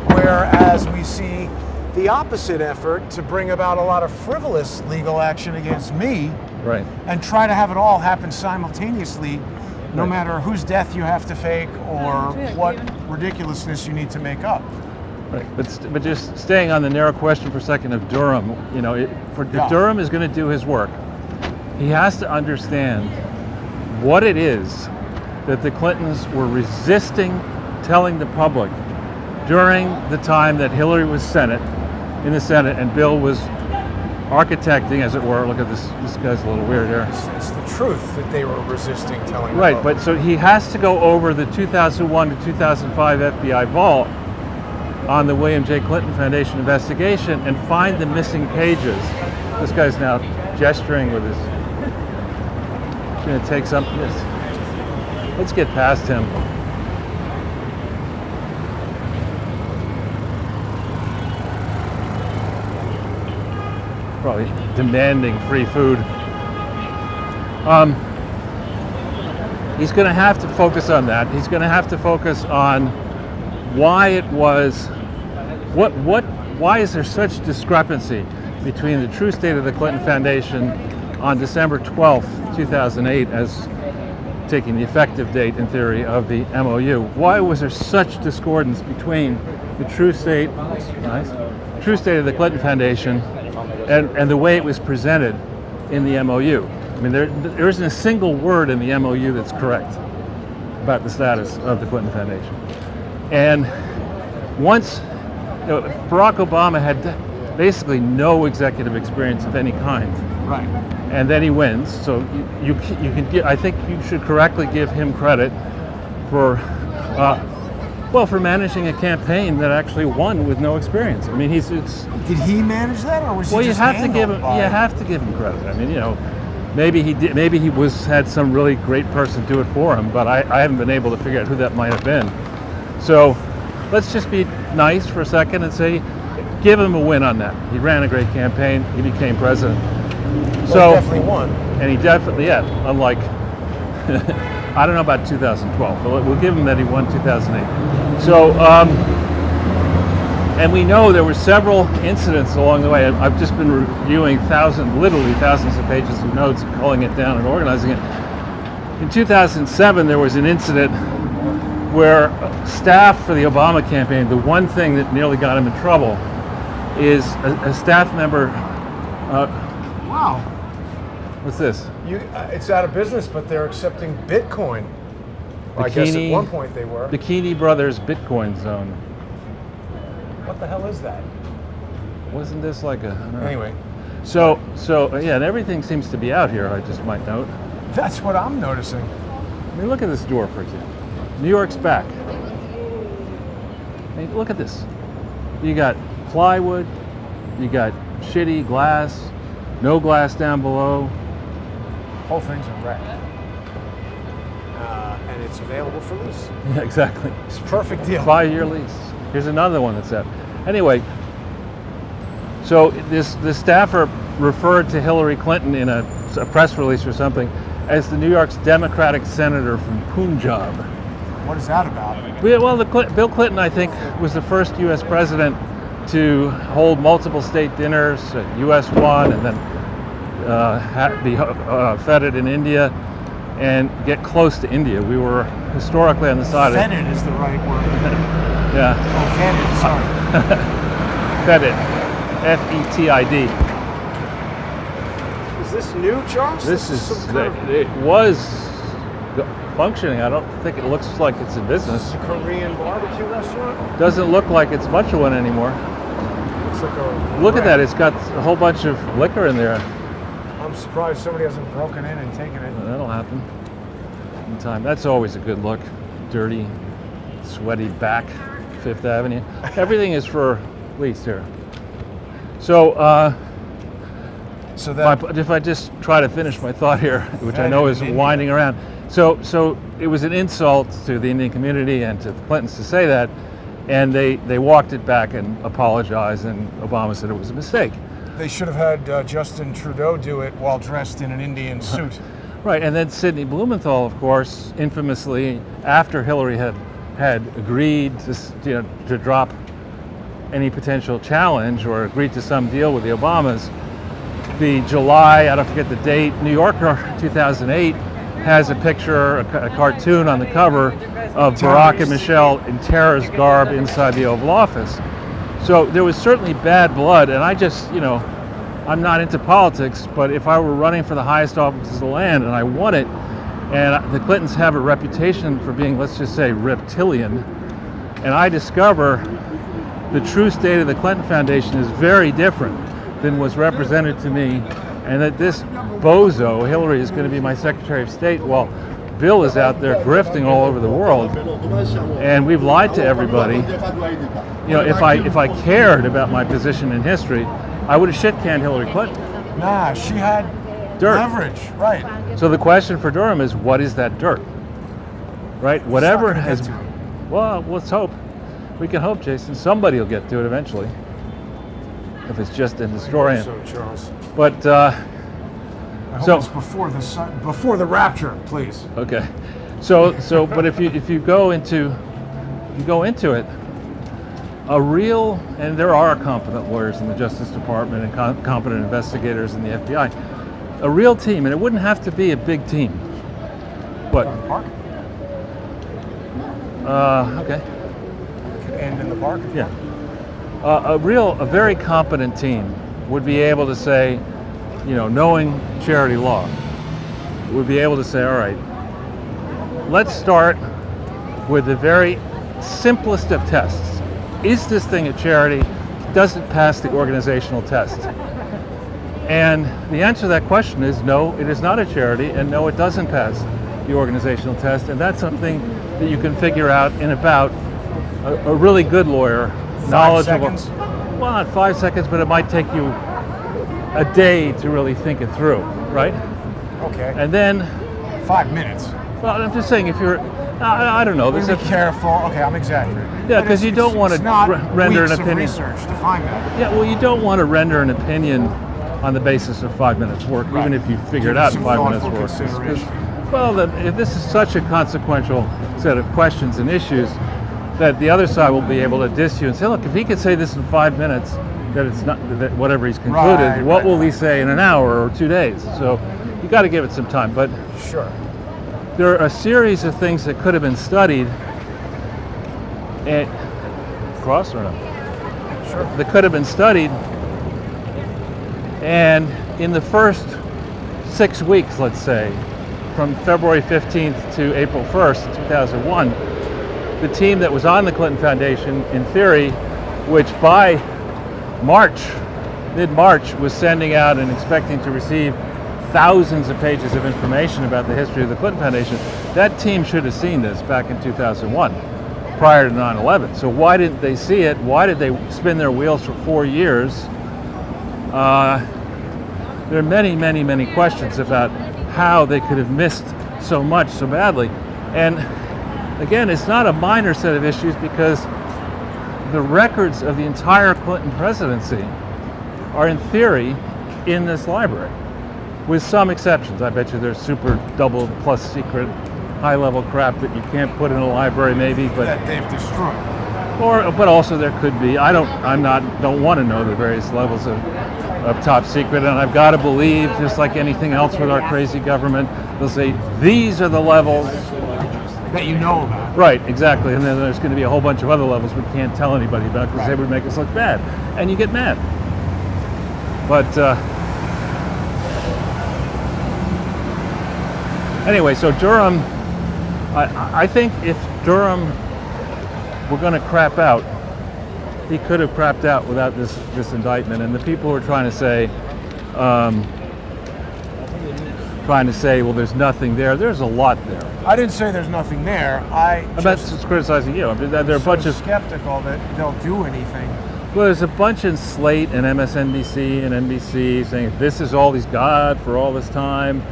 whereas we see the opposite effort to bring about a lot of frivolous legal action against me, right. and try to have it all happen simultaneously, no Right. matter whose death you have to fake or what ridiculousness you need to make up. Right, but just staying on the narrow question for a second of Durham, if Durham is going to do his work, he has to understand what it is that the Clintons were resisting telling the public during the time that Hillary was in the Senate, and Bill was architecting, as it were. Look at this. This guy's a little weird here. It's the truth that they were resisting telling. Right, but so he has to go over the 2001 to 2005 FBI vault on the William J. Clinton Foundation investigation and find the missing pages. This guy's now gesturing with his. He's going to take something. Let's get past him. Probably demanding free food. He's going to have to focus on that. He's going to have to focus on why it was, why is there such discrepancy between the true state of the Clinton Foundation on December 12th, 2008, as taking the effective date in theory of the MOU? Why was there such discordance between the true state of the Clinton Foundation and the way it was presented in the MOU? I mean, there isn't a single word in the MOU that's correct about the status of the Clinton Foundation. And once, Barack Obama had basically no executive experience of any kind. Right. And then he wins, so you can give, I think you should correctly give him credit for, for managing a campaign that actually won with no experience. I mean, Did he manage that, or was he well, just you have to give him. handled by- You have to give him credit. I mean, maybe he did. Maybe he had some really great person do it for him. But I haven't been able to figure out who that might have been. So let's just be nice for a second and say, give him a win on that. He ran a great campaign. He became president. Well, So he definitely won. and he definitely, unlike, I don't know about 2012, but we'll give him that he won 2008. So, and we know there were several incidents along the way. I've just been reviewing literally thousands of pages of notes, and culling it down and organizing it. In 2007, there was an incident where staff for the Obama campaign, the one thing that nearly got him in trouble is a staff member. Wow. What's this? It's out of business, but they're accepting Bitcoin. Well, I guess at one point they were. Bikini Brothers Bitcoin Zone. What the hell is that? Wasn't this like a... I don't know. Anyway, So yeah, and everything seems to be out here, I just might note. that's what I'm noticing. I mean, look at this door, for example. New York's back. I mean, look at this. You got plywood, you got shitty glass, no glass down below. Whole thing's a wreck. it's available for lease. Yeah, exactly. It's a perfect deal. 5-year lease. Here's another one that's that. Anyway, so this staffer referred to Hillary Clinton in a press release or something as the New York's Democratic senator from Punjab. What is that about? Well, Bill Clinton, I think, was the first U.S. president to hold multiple state dinners at US 1 and then be feted in India and get close to India. We were historically on the side of... Feted is the right word. Yeah. Oh, feted, sorry. Feted. F-E-T-I-D. Is this new, Charles? This is, some kind of- it was functioning. I don't think it looks like it's in business. a Korean barbecue restaurant? Doesn't look like it's much of one anymore. Looks like a... Look at that, it's got a whole bunch of liquor in there. I'm surprised somebody hasn't broken in and taken it. That'll happen in time. That's always a good look. Dirty, sweaty back, Fifth Avenue. Everything is for lease here. So, So that... if I just try to finish my thought here, which I know is winding around. So it was an insult to the Indian community and to the Clintons to say that, and they walked it back and apologized, and Obama said it was a mistake. They should have had Justin Trudeau do it while dressed in an Indian suit. Right, and then Sidney Blumenthal, of course, infamously, after Hillary had agreed to drop any potential challenge or agreed to some deal with the Obamas, the July, I don't forget the date, New Yorker 2008 has a picture, a cartoon on the cover of Barack and Michelle in terrorist garb inside the Oval Office. So there was certainly bad blood, and I just, I'm not into politics, but if I were running for the highest office of the land and I won it, and the Clintons have a reputation for being, let's just say, reptilian, and I discover the true state of the Clinton Foundation is very different than was represented to me, and that this bozo, Hillary, is going to be my Secretary of State while Bill is out there grifting all over the world, and we've lied to everybody. If I cared about my position in history, I would have shit-canned Hillary Clinton. Nah, she had Dirt. leverage, right? So the question for Durham is, what is that dirt? Right? Whatever It's not gonna has... get to it. Well, let's hope. We can hope, Jason. Somebody will get to it eventually. If it's just an historian. So, Charles, But, I hope So- it's before the rapture, please. okay. So, but if you go into it, a real, and there are competent lawyers in the Justice Department and competent investigators in the FBI, a real team, and it wouldn't have to be a big team. But, Park? okay. And in the park? Yeah. A very competent team would be able to say, knowing charity law, would be able to say, all right, let's start with the very simplest of tests. Is this thing a charity? Does it pass the organizational test? And the answer to that question is no, it is not a charity, and no, it doesn't pass the organizational test, and that's something that you can figure out in about a really good lawyer, 5 knowledgeable. seconds? Well, not 5 seconds, but it might take you a day to really think it through, right? Okay. And then, 5 minutes. well, I'm just saying, if you're, I don't know, Be there's a, careful. Okay, I'm exaggerating. Yeah, But 'cause you don't want to it's not render an weeks of opinion. research to find that. yeah, well, you don't want to render an opinion on the basis of 5 minutes work, Right. even if you figure it Give out some in 5 minutes thoughtful work. consideration. Well, if this is such a consequential set of questions and issues, that the other side will be able to diss you and say, look, if he could say this in 5 minutes, that it's not that whatever he's concluded, Right, what right, will he say in an hour or 2 days? So you got to give it some time. But Sure. there are a series of things that could have been studied. And cross or no? Sure. That could have been studied, and in the first 6 weeks, let's say, from February 15th to April 1st, 2001, the team that was on the Clinton Foundation, in theory, which by mid-March, was sending out and expecting to receive thousands of pages of information about the history of the Clinton Foundation, that team should have seen this back in 2001, prior to 9/11. So why didn't they see it? Why did they spin their wheels for 4 years? There are many, many, many questions about how they could have missed so much so badly. And again, it's not a minor set of issues because the records of the entire Clinton presidency are in theory in this library, with some exceptions. I bet you there's super double plus secret high level crap that you can't put in a library maybe, but That they've destroyed. but also there could be. Don't want to know the various levels of top secret, and I've got to believe, just like anything else with our crazy government, they'll say these are the levels. That you know about. Right, exactly, and then there's going to be a whole bunch of other levels we can't tell anybody about because they would make us look bad, and you get mad. But anyway, so Durham, I think if Durham were going to crap out, he could have crapped out without this indictment. And the people who are trying to say, well, there's nothing there. There's a lot there. I didn't say there's nothing there. I'm not just criticizing you. I mean, there are a bunch of skeptical that they'll do anything. Well, there's a bunch in Slate and MSNBC and NBC saying this is all he's got for all this time.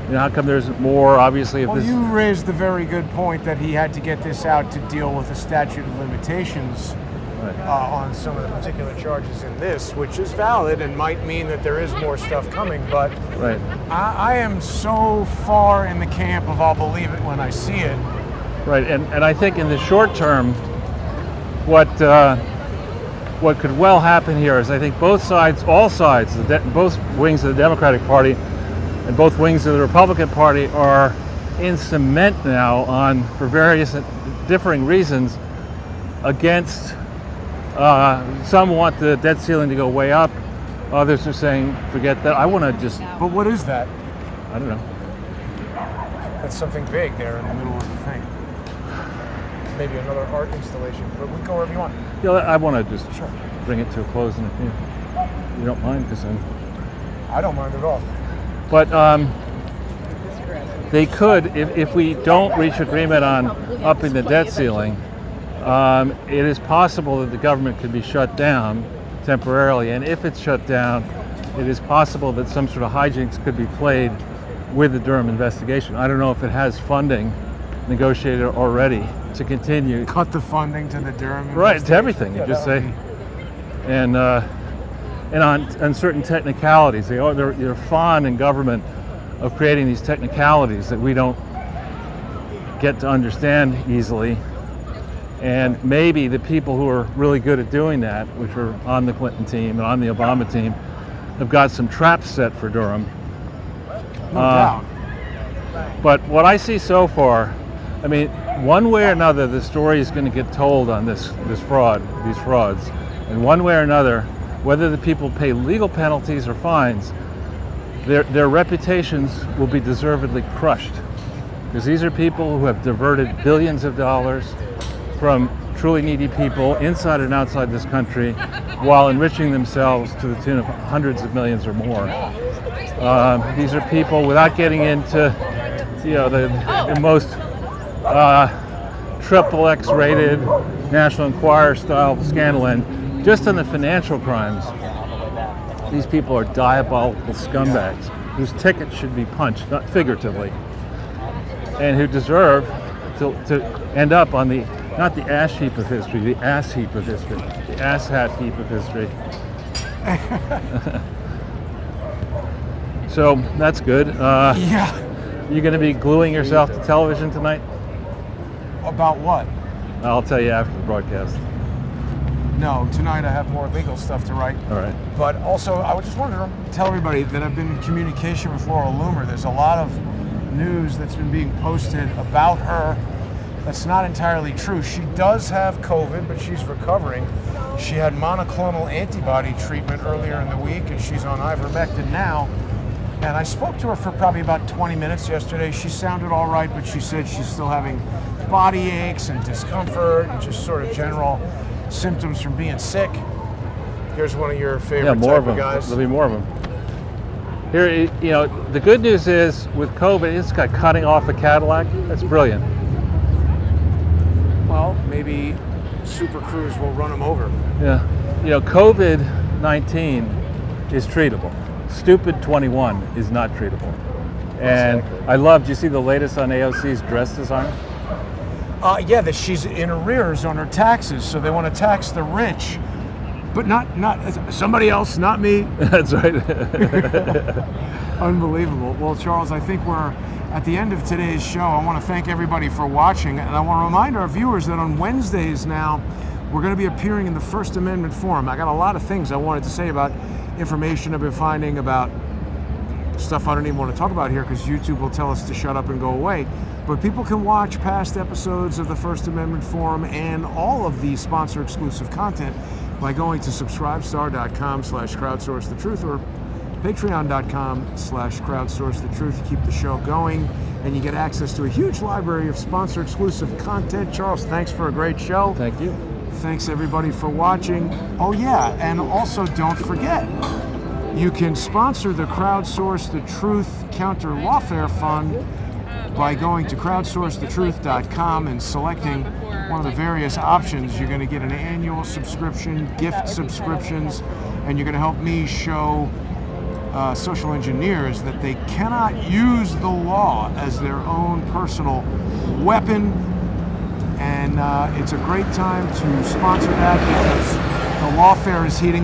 You know, how come there isn't more? Obviously, if Well, this. you raised the very good point that he had to get this out to deal with the statute of limitations on some of the particular charges in this, which is valid and might mean that there is more stuff coming. But Right. I am so far in the camp of I'll believe it when I see it. Right, and I think in the short term, what could well happen here is I think both sides, all sides, both wings of the Democratic Party and both wings of the Republican Party are in cement now for various differing reasons against. Some want the debt ceiling to go way up. Others are saying, forget that. I want to just, But what is that? I don't know. That's something big there in the middle of the thing. Maybe another art installation, but we can go wherever you want. You know, I want to just bring it to a close, and if you don't mind, because I don't mind at all. But they could, if we don't reach agreement on upping the debt ceiling, it is possible that the government could be shut down temporarily. And if it's shut down, it is possible that some sort of hijinks could be played with the Durham investigation. I don't know if it has funding negotiated already to continue. Cut the funding to the Durham Right, to everything. You just say, and on certain technicalities, they're fond in government of creating these technicalities that we don't get to understand easily. And maybe the people who are really good at doing that, which are on the Clinton team and on the Obama team, have got some traps set for Durham. No doubt. But what I see so far, I mean, one way or another, the story is going to get told on these frauds. And one way or another, whether the people pay legal penalties or fines, their reputations will be deservedly crushed. Because these are people who have diverted billions of dollars from truly needy people inside and outside this country while enriching themselves to the tune of hundreds of millions or more. These are people, without getting into the most XXX rated National Enquirer style scandal, and just on the financial crimes, these people are diabolical scumbags whose tickets should be punched, not figuratively, and who deserve to end up on not the ash heap of history, the ass heap of history, the ass hat heap of history. So that's good. Yeah. You going to be gluing yourself to television tonight? About what? I'll tell you after the broadcast. No, tonight I have more legal stuff to write. All right. But also, I just wanted to tell everybody that I've been in communication with Laura Loomer. There's a lot of news that's been being posted about her that's not entirely true. She does have COVID, but she's recovering. She had monoclonal antibody treatment earlier in the week, and she's on ivermectin now. And I spoke to her for probably about 20 minutes yesterday. She sounded all right, but she said she's still having body aches and discomfort and just sort of general symptoms from being sick. Here's one of your favorite more type of them. guys. There'll be more of them. Here, the good news is with COVID, it's got cutting off a Cadillac. That's brilliant. Well, maybe Super Cruise will run them over. Yeah. COVID-19 is treatable. Stupid 21 is not treatable. And I loved, you see the latest on AOC's dress design? Yeah, that she's in arrears on her taxes, so they want to tax the rich, but not somebody else, not me. That's right. Unbelievable. Well, Charles, I think we're at the end of today's show. I want to thank everybody for watching, and I want to remind our viewers that on Wednesdays now, we're going to be appearing in the First Amendment Forum. I got a lot of things I wanted to say about information I've been finding about stuff I don't even want to talk about here because YouTube will tell us to shut up and go away. But people can watch past episodes of the First Amendment Forum and all of the sponsor exclusive content by going to subscribestar.com/crowdsourcethetruth or patreon.com/crowdsourcethetruth to keep the show going, and you get access to a huge library of sponsor exclusive content. Charles, thanks for a great show. Thank you. Thanks everybody for watching. Oh yeah, and also don't forget, you can sponsor the Crowdsource the Truth Counter Lawfare Fund by going to crowdsourcethetruth.com and selecting one of the various options. You're going to get an annual subscription, gift subscriptions, and you're going to help me show social engineers that they cannot use the law as their own personal weapon. And it's a great time to sponsor that because the lawfare is heating